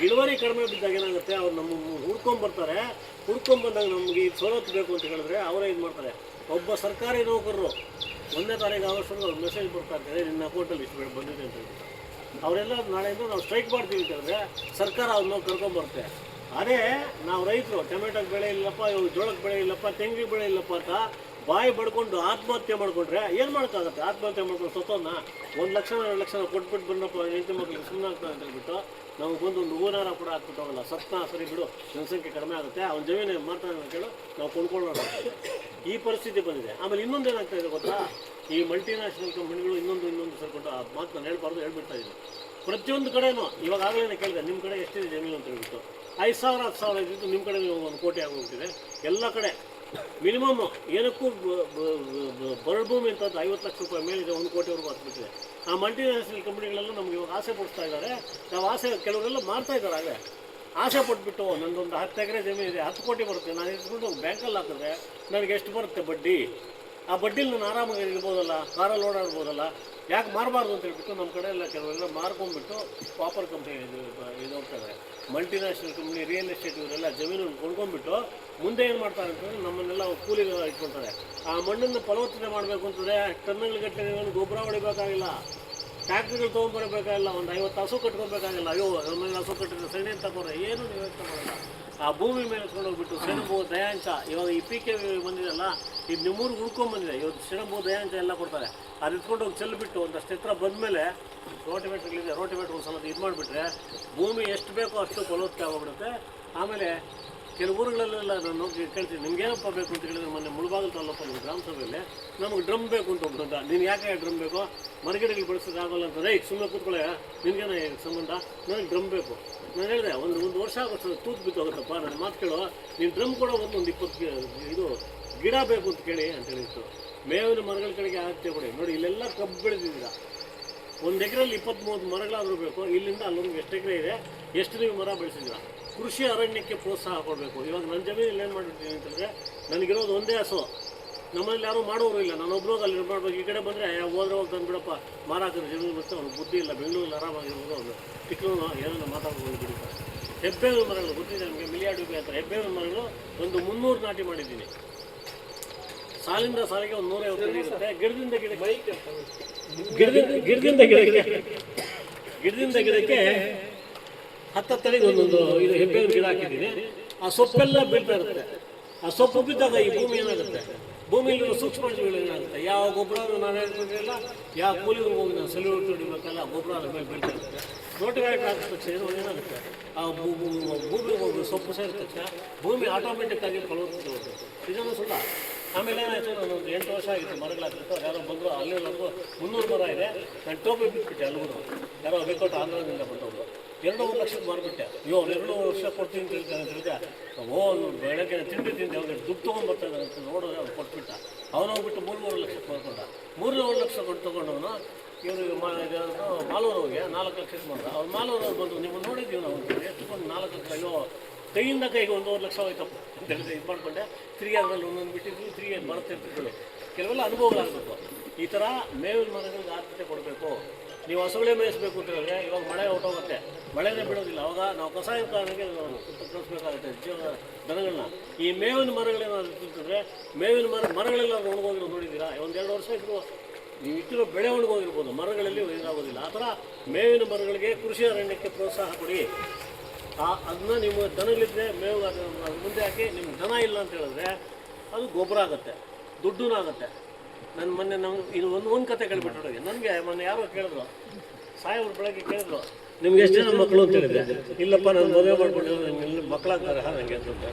ಇಳುವರಿ ಕಡಿಮೆ ಬಿದ್ದಾಗ ಏನಾಗುತ್ತೆ, ಅವ್ರು ನಮ್ಮ ಹುಡ್ಕೊಂಬರ್ತಾರೆ. ಹುಡ್ಕೊಂಬಂದಾಗ ನಮಗೆ ಇದು ಸವಲತ್ತು ಬೇಕು ಅಂತ ಹೇಳಿದ್ರೆ ಅವರೇ ಇದು ಮಾಡ್ತಾರೆ. ಒಬ್ಬ ಸರ್ಕಾರಿ ನೌಕರರು 1ನೇ ತಾರೀಕು ಆಗೋಷ್ಟೊಂದು ಅವ್ರು ಮೆಸೇಜ್ ಬರ್ತಾ ಇರ್ತಾರೆ, ನಿನ್ನ ಅಕೌಂಟಲ್ಲಿ ಇಷ್ಟು ಬಂದಿದೆ ಅಂತ ಹೇಳ್ಬಿಟ್ಟು. ಅವರೆಲ್ಲ ನಾಳೆಯಿಂದ ನಾವು ಸ್ಟ್ರೈಕ್ ಮಾಡ್ತೀವಿ ಅಂತ ಹೇಳಿದ್ರೆ ಸರ್ಕಾರ ಅವ್ರನ್ನ ಕರ್ಕೊಂಬರುತ್ತೆ. ಅದೇ ನಾವು ರೈತರು ಟೊಮೆಟೊಗೆ ಬೆಳೆ ಇಲ್ಲಪ್ಪ, ಜೋಳಕ್ಕೆ ಬೆಳೆ ಇಲ್ಲಪ್ಪ, ತೆಂಗಿಗೆ ಬೆಳೆ ಇಲ್ಲಪ್ಪ ಅಂತ ಬಾಯಿ ಬಡ್ಕೊಂಡು ಆತ್ಮಹತ್ಯೆ ಮಾಡ್ಕೊಂಡ್ರೆ ಏನು ಮಾಡೋಕ್ಕಾಗತ್ತೆ? ಆತ್ಮಹತ್ಯೆ ಮಾಡ್ಕೊಂಡು ಸತ್ತೋನ್ನ 1 ಲಕ್ಷ 2 ಲಕ್ಷ ಕೊಟ್ಬಿಟ್ಟು ಬಂದಪ್ಪ ಹೆಂಡತಿ ಮಕ್ಕಳಿಗೆ ಸುಮ್ಮನೆ ಆಗ್ತದೆ ಅಂತ ಹೇಳ್ಬಿಟ್ಟು ನಾವು ಬಂದು ಒಂದು ಹೂನಾರ ಕೂಡ ಹಾಕ್ಬಿಟ್ಟು ಹೋಗಲ್ಲ. ಸತ್ನ ಸರಿ ಬಿಡು, ಜನಸಂಖ್ಯೆ ಕಡಿಮೆ ಆಗುತ್ತೆ, ಅವ್ನ ಜಮೀನು ಮಾಡ್ತಾನೆ ಅಂತ ಕೇಳು ನಾವು ಕೊಂಡ್ಕೊಳ್ಳೋಣ. ಈ ಪರಿಸ್ಥಿತಿ ಬಂದಿದೆ. ಆಮೇಲೆ ಇನ್ನೊಂದು ಏನಾಗ್ತಾ ಇದೆ ಗೊತ್ತಾ, ಈ ಮಲ್ಟಿನ್ಯಾಷನಲ್ ಕಂಪನಿಗಳು ಇನ್ನೊಂದು ಸರ್ಕೊಂಡು ಆ ಮಾತು ನಾನು ಹೇಳ್ಬಿಡ್ತಾ ಇದ್ದೀನಿ. ಪ್ರತಿಯೊಂದು ಕಡೆನೂ ಇವಾಗ ಆಗಲೇ ಕೇಳಿದೆ, ನಿಮ್ಮ ಕಡೆ ಎಷ್ಟಿದೆ ಜಮೀನು ಅಂತ ಹೇಳ್ಬಿಟ್ಟು 5,000 10,000 ಇದ್ದಿದ್ದು ನಿಮ್ಮ ಕಡೆ 1 ಕೋಟಿ ಆಗೋಗ್ತಿದೆ. ಎಲ್ಲ ಕಡೆ ಮಿನಿಮಮ್ ಏನಕ್ಕೂ ಬರಡು ಭೂಮಿ ಅಂತ 50 ಲಕ್ಷ ರೂಪಾಯಿ ಮೇಲಿದೆ, 1 ಕೋಟಿವರೆಗೂ ಹತ್ಬಿಟ್ಟಿದೆ. ಆ ಮಲ್ಟಿನ್ಯಾಷನಲ್ ಕಂಪ್ನಿಗಳೆಲ್ಲ ನಮ್ಗೆ ಇವಾಗ ಆಸೆ ಪಡಿಸ್ತಾ ಇದ್ದಾರೆ. ನಾವು ಆಸೆ ಕೆಲವರೆಲ್ಲ ಮಾಡ್ತಾ ಇದ್ದಾರೆ. ಹಾಗೆ ಆಸೆ ಪಟ್ಬಿಟ್ಟು ನನ್ನದೊಂದು 10 ಎಕರೆ ಜಮೀನು ಇದೆ, 10 ಕೋಟಿ ಬರುತ್ತೆ, ನಾನು ಇಟ್ಕೊಂಡು ಬ್ಯಾಂಕಲ್ಲಿ ಹಾಕಿದ್ರೆ ನನಗೆ ಎಷ್ಟು ಬರುತ್ತೆ ಬಡ್ಡಿ, ಆ ಬಡ್ಡಿಲಿ ನಾನು ಆರಾಮಾಗಿ ಇರ್ಬೋದಲ್ಲ, ಕಾರಲ್ಲಿ ಓಡಾಡ್ಬೋದಲ್ಲ, ಯಾಕೆ ಮಾರಬಾರ್ದು ಅಂತ ಹೇಳ್ಬಿಟ್ಟು ನಮ್ಮ ಕಡೆ ಎಲ್ಲ ಕೆಲವರೆಲ್ಲ ಮಾರ್ಕೊಂಡ್ಬಿಟ್ಟು ಪಾಪರ್ ಕಂಪ್ನಿ ಇದು ಹೋಗ್ತಾರೆ. ಮಲ್ಟಿನ್ಯಾಷನಲ್ ಕಂಪ್ನಿ, ರಿಯಲ್ ಎಸ್ಟೇಟ್ ಇವರೆಲ್ಲ ಜಮೀನನ್ನು ಕೊಂಡ್ಕೊಂಡ್ಬಿಟ್ಟು ಮುಂದೆ ಏನು ಮಾಡ್ತಾರೆ ಅಂತಂದರೆ ನಮ್ಮನ್ನೆಲ್ಲ ಕೂಲಿಗಳು ಇಟ್ಕೊಳ್ತಾರೆ. ಆ ಮಣ್ಣನ್ನು ಫಲವತ್ತತೆ ಮಾಡಬೇಕು ಅಂತಂದರೆ ಟನ್ನುಗಟ್ಟಲೆ ಗೊಬ್ಬರ ಹೊಡಿಬೇಕಾಗಿಲ್ಲ, ಟ್ಯಾಕ್ಟ್ರಿಗಳು ತೊಗೊಂಬರಬೇಕಾಗಿಲ್ಲ, ಒಂದು 50 ಹಸು ಕಟ್ಕೊಬೇಕಾಗಿಲ್ಲ. ಅಯ್ಯೋ ನಮ್ಮಲ್ಲಿ ಹಸು ಕಟ್ಟಿದ್ರೆ ಸೆಣೆ ತಗೋರೆ ಏನು ವ್ಯವಸ್ಥೆ ಮಾಡಲ್ಲ. ಆ ಭೂಮಿ ಮೇಲೆ ಎತ್ಕೊಂಡೋಗ್ಬಿಟ್ಟು ಸೆಣಬು ದಯಾಂಚ, ಇವಾಗ ಈ PK ಬಂದಿದೆಯಲ್ಲ, ಇದು ನಿಮ್ಮೂರಿಗೆ ಹುಡ್ಕೊಂಡ್ಬಂದಿದೆ. ಇವತ್ತು ಸೆಣಬು ದಯಾಂಚ ಎಲ್ಲ ಕೊಡ್ತಾರೆ. ಅದು ಎತ್ಕೊಂಡೋಗಿ ಚೆಲ್ಬಿಟ್ಟು ಒಂದಷ್ಟು ಎತ್ತರ ಬಂದಮೇಲೆ ರೋಟಿವೇಟ್ರ್ ಒಂದು ಸಲ ಇದು ಮಾಡಿಬಿಟ್ರೆ ಭೂಮಿ ಎಷ್ಟು ಬೇಕೋ ಅಷ್ಟು ಫಲವತ್ತತೆ ಆಗೋಗ್ಬಿಡುತ್ತೆ. ಆಮೇಲೆ ಕೆಲವು ಊರುಗಳಲ್ಲೆಲ್ಲ ನಾನು ಹೋಗಿ ಕೇಳ್ತೀನಿ, ನಿಮ್ಗೇನಪ್ಪ ಬೇಕು ಅಂತ ಹೇಳಿದ್ರೆ, ಮೊನ್ನೆ ಮುಳಬಾಗಿಲು ತಾಲೂಕು ಗ್ರಾಮ ಸಭೆಯಲ್ಲಿ ನಮಗೆ ಡ್ರಮ್ ಬೇಕು ಅಂತ ಒಬ್ಬರು ಅಂತ. ನೀನು ಯಾಕೆ ಡ್ರಮ್ ಬೇಕು, ಮರಗಿಡಗಳು ಬೆಳೆಸೋಕೆ ಆಗೋಲ್ಲ ಅಂತ. ಸುಮ್ಮನೆ ಕೂತ್ಕೊಳ್ಳೆ, ನಿನಗೇನ ಸಂಬಂಧ, ನನಗೆ ಡ್ರಮ್ ಬೇಕು. ನಾನು ಹೇಳಿದೆ ಒಂದು ವರ್ಷ ಆಗುತ್ತೆ ತೂತು ಬಿತ್ತೋಗುತ್ತಪ್ಪ, ನನ್ನ ಮಾತು ಕೇಳೋ, ನೀನು ಡ್ರಮ್ ಕೊಡೋ ಒಂದು 20 ಇದು ಗಿಡ ಬೇಕು ಅಂತ ಕೇಳಿ ಅಂತ ಹೇಳಿತ್ತು. ಮೇವಿನ ಮರಗಳ ಕಡೆಗೆ ಆದ್ಯತೆ ಕೊಡಿ. ನೋಡಿ ಇಲ್ಲೆಲ್ಲ ಕಬ್ಬು ಬೆಳೆದಿದ್ದೀರ, 1 ಎಕರೆಯಲ್ಲಿ 20-30 ಮರಗಳಾದರೂ ಬೇಕು. ಇಲ್ಲಿಂದ ಅಲ್ಲೊಂದು ಎಷ್ಟು ಎಕರೆ ಇದೆ, ಎಷ್ಟು ನೀವು ಮರ ಬೆಳೆಸಿದ್ದೀರ. ಕೃಷಿ ಅರಣ್ಯಕ್ಕೆ ಪ್ರೋತ್ಸಾಹ ಕೊಡಬೇಕು. ಇವಾಗ ನನ್ನ ಜಮೀನಲ್ಲಿ ಏನು ಮಾಡಿರ್ತೀನಿ ಅಂತಂದರೆ, ನನಗಿರೋದು ಒಂದೇ ಹಸು, ನಮ್ಮಲ್ಲಿ ಯಾರೂ ಮಾಡೋರು ಇಲ್ಲ, ನಾನು ಒಬ್ಬರು ಅಲ್ಲಿ ಮಾಡ್ಬೇಕು. ಈ ಕಡೆ ಬಂದರೆ ಹೋದ್ರೆ ಹೋಗಿ ತಂದುಬಿಡಪ್ಪ, ಮಾರಾಕರು ಜಮೀನು ಮತ್ತೆ ಅವ್ನಿಗೆ ಬುದ್ಧಿ ಇಲ್ಲ, ಬೆಂಗಳೂರಲ್ಲಿ ಆರಾಮಾಗಿರ್ಬೋದು, ಅವನು ಚಿಕ್ಕನು ಏನೋ ಮಾತಾಡ್ಕೊಂಡು ಬಿಡ್ತಾರೆ. ಹೆಬ್ಬೇವಿನ ಮರಗಳು ಗೊತ್ತಿದೆ ನಮಗೆ, ಮಿಲಿಯಾರ್ಡ್ ರೂಪಾಯಿ ಅಂತ ಹೆಬ್ಬೇವಿನ ಮರಗಳು ಒಂದು 300 ನಾಟಿ ಮಾಡಿದ್ದೀನಿ. ಸಾಲಿಂದ ಸಾಲಿಗೆ ಒಂದು 150 ಇರುತ್ತೆ. ಗಿಡದಿಂದ ಗಿಡಕ್ಕೆ ಹತ್ತತ್ತಡಿಗೆ ಒಂದೊಂದು ಇದು ಹೆಬ್ಬೇವಿನ ಗಿಡ ಹಾಕಿದ್ದೀನಿ. ಆ ಸೊಪ್ಪೆಲ್ಲ ಬೀಳ್ತಾ ಇರುತ್ತೆ. ಆ ಸೊಪ್ಪು ಬಿದ್ದಾಗ ಈ ಭೂಮಿ ಏನಾಗುತ್ತೆ, ಭೂಮಿಯಲ್ಲಿರೋ ಸೂಕ್ಷ್ಮಾಣುಗಳು ಏನಾಗುತ್ತೆ, ಯಾವ ಗೊಬ್ಬರ ನಾನು ಹೇಳ್ತಿರಲಿಲ್ಲ, ಯಾವ ಕೂಲಿಗೆ ಹೋಗಿ ನಾವು ಸೆಲ್ಯೂಟ್ ಹೊಡಿಬೇಕಲ್ಲ, ಗೊಬ್ಬರ ಅದ್ರ ಮೇಲೆ ಬೀಳ್ತಾ ಇರುತ್ತೆ. ರೋಟಿವೇಟರ್ ಹಾಕಿದ ತಕ್ಷಣ ಏನಾಗುತ್ತೆ, ಆ ಭೂಮಿಗೆ ಹೋಗಿ ಸೊಪ್ಪು ಸೇರಿದ ತಕ್ಷಣ ಭೂಮಿ ಆಟೋಮೆಟಿಕ್ ಆಗಿ ಫಲವತ್ತತೆ ಹೋಗುತ್ತೆ. ಇದನ್ನು ಸುಳ್ಳ. ಆಮೇಲೆ ಏನಾಯಿತು, ನಾನೊಂದು 8 ವರ್ಷ ಆಗಿತ್ತು ಮರಗಳಾಗ್ತಿತ್ತು. ಯಾರೋ ಬಂದರು, ಅಲ್ಲಿವರೆಗೂ 300 ಮರ ಇದೆ. ನಾನು ಟೋಪಿ ಬಿಟ್ಬಿಟ್ಟೆ ಅಲ್ಲಿಗೂ. ಯಾರೋ ಬೇಕಾಟ ಆಂಧ್ರದಿಂದ ಬಂದವರು 2 ಲಕ್ಷಕ್ಕೆ ಮಾರ್ಬಿಟ್ಟೆ. ಅಯ್ಯೋ 2 ವರ್ಷ ಕೊಡ್ತೀನಿ ಅಂತ ಹೇಳ್ತಾರೆ ಅಂತ ಹೇಳಿದೆ. ಬೆಳಗ್ಗೆ ತಿಂಡಿ ಅವ್ರಿಗೆ ದುಡ್ಡು ತೊಗೊಂಡ್ಬರ್ತಾರೆ ಅಂತ ನೋಡಿದ್ರೆ ಅವ್ನು ಕೊಟ್ಬಿಟ್ಟ. ಅವನು ಹೋಗ್ಬಿಟ್ಟು 3 ಲಕ್ಷಕ್ಕೆ ಮಾರ್ಕೊಂಡ. 3 ಲಕ್ಷ ಕೊಟ್ಟು ತೊಗೊಂಡವನು ಇವ್ರಿಗೆ ಮಾಲೂರವ್ರಿಗೆ 4 ಲಕ್ಷಕ್ಕೆ ಮಾರ್ದ. ಅವ್ರು ಮಾಲೂರವ್ರು ಬಂದು ನಿಮ್ಮನ್ನು ನೋಡಿದ್ದೀವಿ ನಾವು ಎಷ್ಟು ಬಂದು 4 ಲಕ್ಷ. ಅಯ್ಯೋ ಕೈಯಿಂದ ಕೈಗೆ 1.5 ಲಕ್ಷ ಹೋಯ್ತಪ್ಪ ಅಂತ ಹೇಳಿದ್ರೆ ಇದು ಮಾಡಿಕೊಂಡೆ. ತಿರುಗಿ ಅದರಲ್ಲಿ ಒಂದೊಂದು ಬಿಟ್ಟಿದ್ವಿ, ತಿರುಗಿ ಬರುತ್ತೆ ಇರ್ತಿದ್ವಿ. ಕೆಲವೆಲ್ಲ ಅನುಭವಗಳಾಗಬೇಕು. ಈ ಥರ ಮೇವಿನ ಮರಗಳಿಗೆ ಆದ್ಯತೆ ಕೊಡಬೇಕು. ನೀವು ಹಸುಗಳೇ ಮೇಯಿಸ್ಬೇಕು ಅಂತ ಹೇಳಿದ್ರೆ ಇವಾಗ ಮಳೆ ಹೊಟ್ಟೋಗುತ್ತೆ, ಮಳೆನೇ ಬಿಡೋದಿಲ್ಲ. ಅವಾಗ ನಾವು ಕಸಾಯ ಕಾರಣಕ್ಕೆ ಕಳಿಸ್ಬೇಕಾಗುತ್ತೆ ದನಗಳನ್ನ. ಈ ಮೇವಿನ ಮರಗಳೇನಾದ್ರು ತಿಂತಿದ್ರೆ, ಮೇವಿನ ಮರಗಳೆಲ್ಲ ಒಣಗೋಗಿರೋ ನೋಡಿದ್ದೀರಾ? 1-2 ವರ್ಷ ಇದ್ರು ನೀವು ಇಟ್ಟಿರೋ ಬೆಳೆ ಒಣಗೋಗಿರ್ಬೋದು, ಮರಗಳಲ್ಲಿ ಏನಾಗೋದಿಲ್ಲ. ಆ ಥರ ಮೇವಿನ ಮರಗಳಿಗೆ ಕೃಷಿ ಅರಣ್ಯಕ್ಕೆ ಪ್ರೋತ್ಸಾಹ ಕೊಡಿ. ಅದನ್ನ ನೀವು ದನಗಳಿದ್ರೆ ಮೇವು ಅದು ಮುಂದೆ ಹಾಕಿ. ನಿಮ್ಗೆ ದನ ಇಲ್ಲ ಅಂತ ಹೇಳಿದ್ರೆ ಅದು ಗೊಬ್ಬರ ಆಗುತ್ತೆ, ದುಡ್ಡೂ ಆಗುತ್ತೆ. ನನ್ನ ಮೊನ್ನೆ ಇದು ಒಂದು ಕತೆ ಕೇಳ್ಬಿಟ್ಟು ನನಗೆ ಮೊನ್ನೆ ಯಾರೋ ಕೇಳಿದ್ರು, ಸಾಯೋರು ಬೆಳಗ್ಗೆ ಕೇಳಿದ್ರು, ನಿಮ್ಗೆ ಎಷ್ಟು ಜನ ಮಕ್ಕಳು ಅಂತ ಹೇಳಿದೆ. ಇಲ್ಲಪ್ಪ ನಾನು ಮದುವೆ ಮಾಡ್ಕೊಂಡಿರೋ ನನಗೆ ಮಕ್ಕಳಾಗ್ತಾರೆ ನನಗೆ ಅಂತಂದೆ.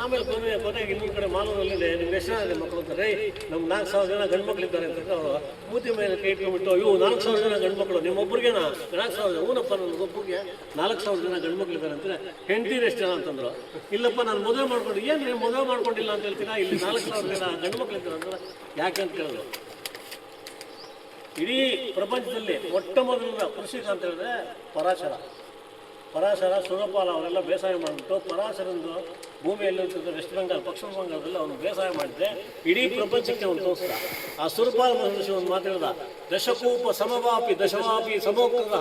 ಆಮೇಲೆ ಕೊನೆಗೆ ಇನ್ನೊಂದು ಕಡೆ ಮಾಲೂರಲ್ಲಿ ನಿಮ್ಗೆ ಎಷ್ಟು ಜನ ಮಕ್ಕಳು ಅಂತಾರೆ. ನಮ್ಗೆ 4,000 ಜನ ಗಂಡು ಮಕ್ಕಳಿದ್ದಾರೆ ಅಂತಂದ್ರೆ ಅವರು ಮೂತಿ ಮೇಲೆ ಕೈ ಇಟ್ಕೊಂಡ್ಬಿಟ್ಟು, ಇವು 4,000 ಜನ ಗಂಡು ಮಕ್ಕಳು ನಿಮ್ಮೊಬ್ಬರಿಗೆನಾ? 4,000. ಹೂನಪ್ಪ ನನಗೊಬ್ಬರಿಗೆ 4,000 ಜನ ಗಂಡು ಮಕ್ಕಳಿದ್ದಾರೆ ಅಂದರೆ ಹೆಂಡ್ತೀರು ಎಷ್ಟು ಜನ ಅಂತಂದ್ರು. ಇಲ್ಲಪ್ಪ ನಾನು ಮದುವೆ ಮಾಡ್ಕೊಂಡು. ಏನು ಮದುವೆ ಮಾಡ್ಕೊಂಡಿಲ್ಲ ಅಂತ ಹೇಳ್ತೀರಾ? ಇಲ್ಲಿ 4,000 ಜನ ಗಂಡು ಮಕ್ಕಳಿದ್ದಾರೆ ಅಂದ್ರೆ ಯಾಕೆ ಅಂತ ಹೇಳಿದ್ರು. ಇಡೀ ಪ್ರಪಂಚದಲ್ಲಿ ಮೊಟ್ಟ ಮೊದಲಿನ ಕೃಷಿಕ ಅಂತ ಹೇಳಿದ್ರೆ ಪರಾಶರ ಸುರಪಾಲ ಅವರೆಲ್ಲ ಬೇಸಾಯ ಮಾಡಿಬಿಟ್ಟು ಪರಾಶರಂದು ಭೂಮಿಯಲ್ಲಿ ವೆಸ್ಟ್ ಬೆಂಗಾಲ್ ಪಶ್ಚಿಮ ಬಂಗಾಳದಲ್ಲಿ ಅವನು ಬೇಸಾಯ ಮಾಡಿದ್ರೆ ಇಡೀ ಪ್ರಪಂಚಕ್ಕೆ ಅವನು ತೋರಿಸ್ದ. ಆ ಸುರಪಾಲ ಮಹರ್ಷಿ ಒಂದು ಮಾತಾಡಿದ, ದಶಕೂಪ ಸಮವಾಪಿ ದಶವಾಪಿ ಸಮೋಕೃತ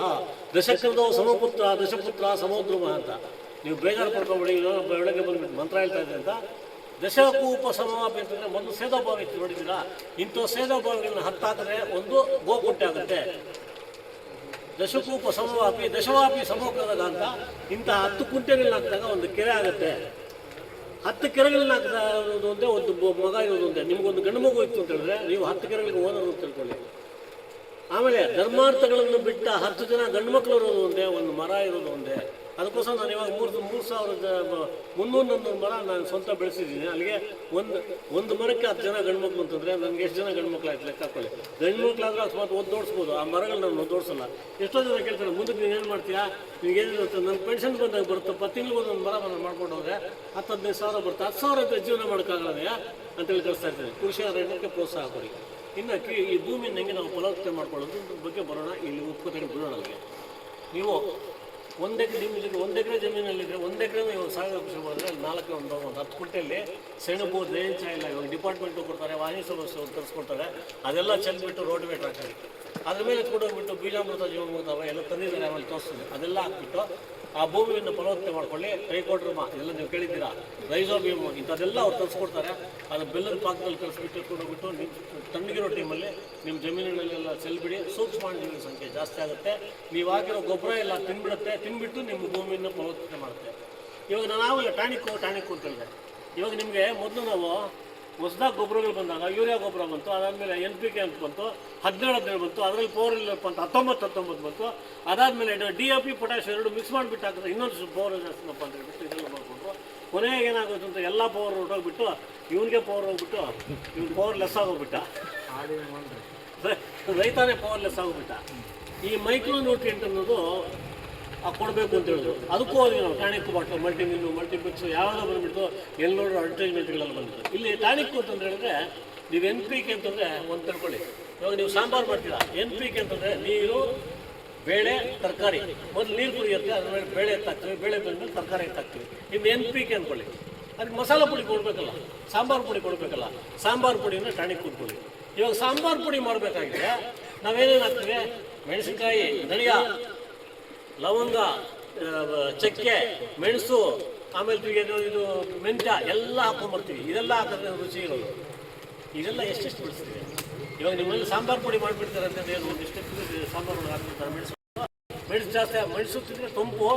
ದಶಕೃತೋ ಸಮಪುತ್ರ ದಶಪುತ್ರ ಸಮೋದ್ರುಮ ಅಂತ. ನೀವು ಬೇಜಾರು ಪಡ್ಕೊಬೇಡಿ, ಬೆಳಗ್ಗೆ ಬಂದ್ಬಿಟ್ಟು ಮಂತ್ರ ಹೇಳ್ತಾ ಇದೆ ಅಂತ. ದಶಕೂಪ ಸಮವಾಪಿ ಅಂತಂದರೆ ಮೊದಲು ಸೇದೋಭಾವಿ ನೋಡಿದ್ದೀರಾ? ಇಂಥ ಸೇದೋಭಾವಿಗಳನ್ನ ಹತ್ತಾಕಿದ್ರೆ ಒಂದು ಗೋಕುಂಟೆ ಆಗುತ್ತೆ. ದಶಕೂಪ ಸಮವಾಪಿ ದಶವಾಪಿ ಸಮೋಕೃತದ ಅಂತ ಇಂಥ 10 ಕುಂಟೆಗಳನ್ನ ಹಾಕಿದಾಗ ಒಂದು ಕೆರೆ ಆಗುತ್ತೆ. 10 ಕೆರೆಗಳನ್ನ ಹಾಕಿದ ಒಂದೇ ಒಂದು ಮಗ ಇರೋದು ಒಂದೇ. ನಿಮ್ಗೊಂದು ಗಂಡು ಮಗು ಇತ್ತು ಅಂತ ಹೇಳಿದ್ರೆ ನೀವು 10 ಕೆರೆಗಳಿಗೆ ಓನರು ಅಂತ ತಿಳ್ಕೊಳ್ಳಿ. ಆಮೇಲೆ ಧರ್ಮಾರ್ಥಗಳನ್ನು ಬಿಟ್ಟ 10 ಜನ ಗಂಡು ಮಕ್ಕಳು ಇರೋದು ಒಂದೇ, ಒಂದು ಮರ ಇರೋದು ಒಂದೇ. ಅದಕ್ಕೋಸ್ಕರ ನಾನು ಇವಾಗ 3,300 ಮರ ನಾನು ಸ್ವಂತ ಬೆಳೆಸಿದ್ದೀನಿ. ಅಲ್ಲಿಗೆ ಒಂದು ಮರಕ್ಕೆ 10 ಜನ ಗಂಡು ಮಕ್ಕಳು ಅಂತಂದರೆ ನನಗೆ ಎಷ್ಟು ಜನ ಗಂಡು ಮಕ್ಕಳು ಆಯ್ತು ಲೆಕ್ಕ ಹಾಕೊಳ್ಳಿ. ಗಂಡು ಮಕ್ಕಳಾದ್ರೆ ಅಕಸ್ಮಾತ್ ಓಡಿಸ್ಬೋದು, ಆ ಮರಗಳು ನಾನು ಓಡಿಸಲ್ಲ. ಎಷ್ಟೋ ಜನ ಕೇಳ್ತಾರೆ, ಮುಂದಕ್ಕೆ ನೀನೇನು ಮಾಡ್ತೀಯಾ, ನಿನಗೇನಿರುತ್ತೆ, ನನ್ನ ಪೆನ್ಷನ್ ಬಂದಾಗ ಬರುತ್ತಪ್ಪ, ತಿಂಗಳಿಗೆ ಒಂದೊಂದು ಮರ ಮಾಡ್ಕೊಂಡು ಹೋದರೆ 10-15 ಸಾವಿರ ಬರುತ್ತೆ. 10,000 ರೂಪಾಯಿ ಜೀವನ ಮಾಡೋಕ್ಕಾಗಲ್ಲ ಅಂತೇಳಿ ಕಳಿಸ್ತಾ ಇರ್ತೀನಿ. ಕೃಷಿ ಅರಣ್ಯಕ್ಕೆ ಪ್ರೋತ್ಸಾಹ ಕೊಡಿ. ಇನ್ನು ಈ ಭೂಮಿಯನ್ನು ಹೆಂಗೆ ನಾವು ಫಲವತ್ತತೆ ಮಾಡ್ಕೊಳ್ಳೋದು ಬಗ್ಗೆ ಬರೋಣ. ಇಲ್ಲಿ ಉತ್ಪತ್ತಿ ಬಿಡೋಣ. ಅಲ್ಲಿಗೆ ನೀವು 1 ಎಕರೆ ನಿಮ್ಮಲ್ಲಿ 1 ಎಕರೆ ಜಮೀನಲ್ಲಿದ್ದರೆ 1 ಎಕರೆ ಇವಾಗ ಸಾವಯವ ಕೃಷಿ ಮಾಡಿದ್ರೆ 4 ಒಂದು 10 ಕುಂಟೆಯಲ್ಲಿ ಸೆಣಬು ದಯಂಚ ಇಲ್ಲ. ಇವಾಗ ಡಿಪಾರ್ಟ್ಮೆಂಟು ಕೊಡ್ತಾರೆ, ವಾಹಿ ಸಮಸ್ಯೆ ತರಿಸ್ಕೊಡ್ತಾರೆ. ಅದೆಲ್ಲ ಚೆಲ್ಬಿಟ್ಟು ರೋಟಿವೇಟರ್ ಹಾಕ್ತಾರೆ. ಅದ್ರ ಮೇಲೆ ಎತ್ಕೊಂಡೋಗ್ಬಿಟ್ಟು ಬೀಜಾಮೃತ ಜೀವಾಮೃತ ಎಲ್ಲ ತಂದಿದ್ದಾರೆ, ಆಮೇಲೆ ತೋರಿಸ್ತೀವಿ. ಅದೆಲ್ಲ ಹಾಕ್ಬಿಟ್ಟು ಆ ಭೂಮಿಯನ್ನು ಫಲವತ್ತತೆ ಮಾಡ್ಕೊಳ್ಳಿ. ಟ್ರೈಕೋಡ್ರಮ ಇದೆಲ್ಲ ನೀವು ಕೇಳಿದ್ದೀರಾ, ರೈಸೋಬಿಯಮ್ ಇಂಥದ್ದೆಲ್ಲ ಅವ್ರು ತರಿಸ್ಕೊಡ್ತಾರೆ. ಅದು ಬೆಲ್ಲದ ಪಾಕದಲ್ಲಿ ಕಲಿಸ್ಬಿಟ್ಟು ಎತ್ಕೊಂಡೋಗ್ಬಿಟ್ಟು ತಣ್ಣಗಿರೋ ಟೈಮಲ್ಲಿ ನಿಮ್ಮ ಜಮೀನುಗಳಲ್ಲೆಲ್ಲ ಚೆಲ್ಬಿಡಿ. ಸೂಕ್ಷ್ಮಾಣುಜೀವಿಗಳ ಸಂಖ್ಯೆ ಜಾಸ್ತಿ ಆಗುತ್ತೆ. ನೀವು ಹಾಕಿರೋ ಗೊಬ್ಬರ ಎಲ್ಲ ತಿನ್ಬಿಟ್ಟು ನಿಮ್ಮ ಭೂಮಿಯನ್ನು ಫಲವತ್ತತೆ ಮಾಡುತ್ತೆ. ಇವಾಗ ನಾವೆಲ್ಲ ಟಾಣಿಕ್ಕು ಅಂತ ಹೇಳಿದೆ. ಇವಾಗ ನಿಮಗೆ ಮೊದಲು ನಾವು ಹೊಸದಾಗಿ ಗೊಬ್ಬರಗಳು ಬಂದಾಗ ಯೂರಿಯಾ ಗೊಬ್ಬರ ಬಂತು, ಅದಾದಮೇಲೆ NPK ಅಂತ ಬಂತು, 17 ಬಂತು, ಅದರಲ್ಲಿ ಪವರ್ ಇಲ್ಲ ಅಂತ 19 ಬಂತು. ಅದಾದಮೇಲೆ DAP ಪೊಟ್ಯಾಶ್ 2 ಮಿಕ್ಸ್ ಮಾಡಿಬಿಟ್ಟು ಹಾಕಿದ್ರೆ ಇನ್ನೊಂದು ಪವರ್ ಜಾಸ್ತಿನಪ್ಪ ಅಂತ ಹೇಳ್ಬಿಟ್ಟು ಇದೆಲ್ಲ ಮಾಡಿಕೊಂಡು ಕೊನೆಗೆ ಏನಾಗುತ್ತೆ ಅಂತ ಎಲ್ಲ ಪವರ್ ಹೊರಟೋಗ್ಬಿಟ್ಟು ಇವನಿಗೆ ಪವರ್ ಹೋಗ್ಬಿಟ್ಟು ಇವ್ನು ಪವರ್ ಲೆಸ್ ಆಗೋಗ್ಬಿಟ್ಟ. ರೈತಾನೇ ಪವರ್ ಲೆಸ್ ಆಗೋಗ್ಬಿಟ್ಟ. ಈ ಮೈಕ್ರೋ ನ್ಯೂಟ್ರಿಯೆಂಟ್ ಅನ್ನೋದು ಕೊಡಬೇಕು ಅಂತ ಹೇಳಿದ್ರು. ಅದಕ್ಕೂ ಹೋಗಿ ನಾವು ಟಾಣಿಕ್ಕು ಬಾಟ್ಲು ಮಲ್ಟಿಮಿಕ್ಸ್ ಯಾವಾಗ ಬಂದುಬಿಟ್ಟು ಎಲ್ಲಿ ನೋಡೋ ಅಡ್ವರ್ಟೈಸ್ಮೆಂಟ್ಗಳೆಲ್ಲ ಬಂದಿತ್ತು. ಇಲ್ಲಿ ಟಾಣಿಕ್ಕು ಅಂತಂದು ಹೇಳಿದ್ರೆ ನೀವು NPK ಅಂತಂದರೆ ಒಂದು ತಿಳ್ಕೊಳ್ಳಿ. ಇವಾಗ ನೀವು ಸಾಂಬಾರು ಮಾಡ್ತೀರಾ, NPK ಅಂತಂದರೆ ನೀರು, ಬೇಳೆ, ತರಕಾರಿ. ಮೊದಲು ನೀರು ಕುಡಿಯುತ್ತೆ, ಅದ್ರ ಮೇಲೆ ಬೇಳೆ ಎತ್ತಾಕ್ತೀವಿ, ಬೇಳೆ ಬಂದಮೇಲೆ ತರಕಾರಿ ಎತ್ತಾಕ್ತೀವಿ. ಇನ್ನು NPK ಅಂದ್ಕೊಳ್ಳಿ. ಅದಕ್ಕೆ ಮಸಾಲ ಪುಡಿ ಕೊಡಬೇಕಲ್ಲ, ಸಾಂಬಾರು ಪುಡಿ ಕೊಡಬೇಕಲ್ಲ, ಸಾಂಬಾರು ಪುಡಿನ ಟಾಣಿಕ್ ಕೊಡ್ಕೊಳ್ಳಿ. ಇವಾಗ ಸಾಂಬಾರು ಪುಡಿ ಮಾಡಬೇಕಾಗಿದೆ ನಾವೇನೇನು ಹಾಕ್ತೀವಿ? ಮೆಣಸಿನ್ಕಾಯಿ, ಧನಿಯಾ, ಲವಂಗ, ಚಕ್ಕೆ, ಮೆಣಸು, ಆಮೇಲೆ ಇದು ಮೆಂತ್ಯ ಎಲ್ಲ ಹಾಕೊಂಡ್ಬರ್ತೀವಿ. ಇದೆಲ್ಲ ಹಾಕಿದ್ರೆ ರುಚಿ ಇರೋದು. ಇದೆಲ್ಲ ಎಷ್ಟೆಷ್ಟು ಬಿಡಿಸ್ತೀವಿ. ಇವಾಗ ನಿಮ್ಮಲ್ಲಿ ಸಾಂಬಾರು ಪುಡಿ ಮಾಡಿಬಿಡ್ತಾರೆ ಅಂತಂದ್ರೆ ಏನು ಒಂದಿಷ್ಟು ಸಾಂಬಾರು ಹಾಕ್ಬಿಡ್ತಾರೆ. ಮೆಣಸು ಜಾಸ್ತಿ, ಮೆಣಸು ತಿಂದರೆ ತಂಪು,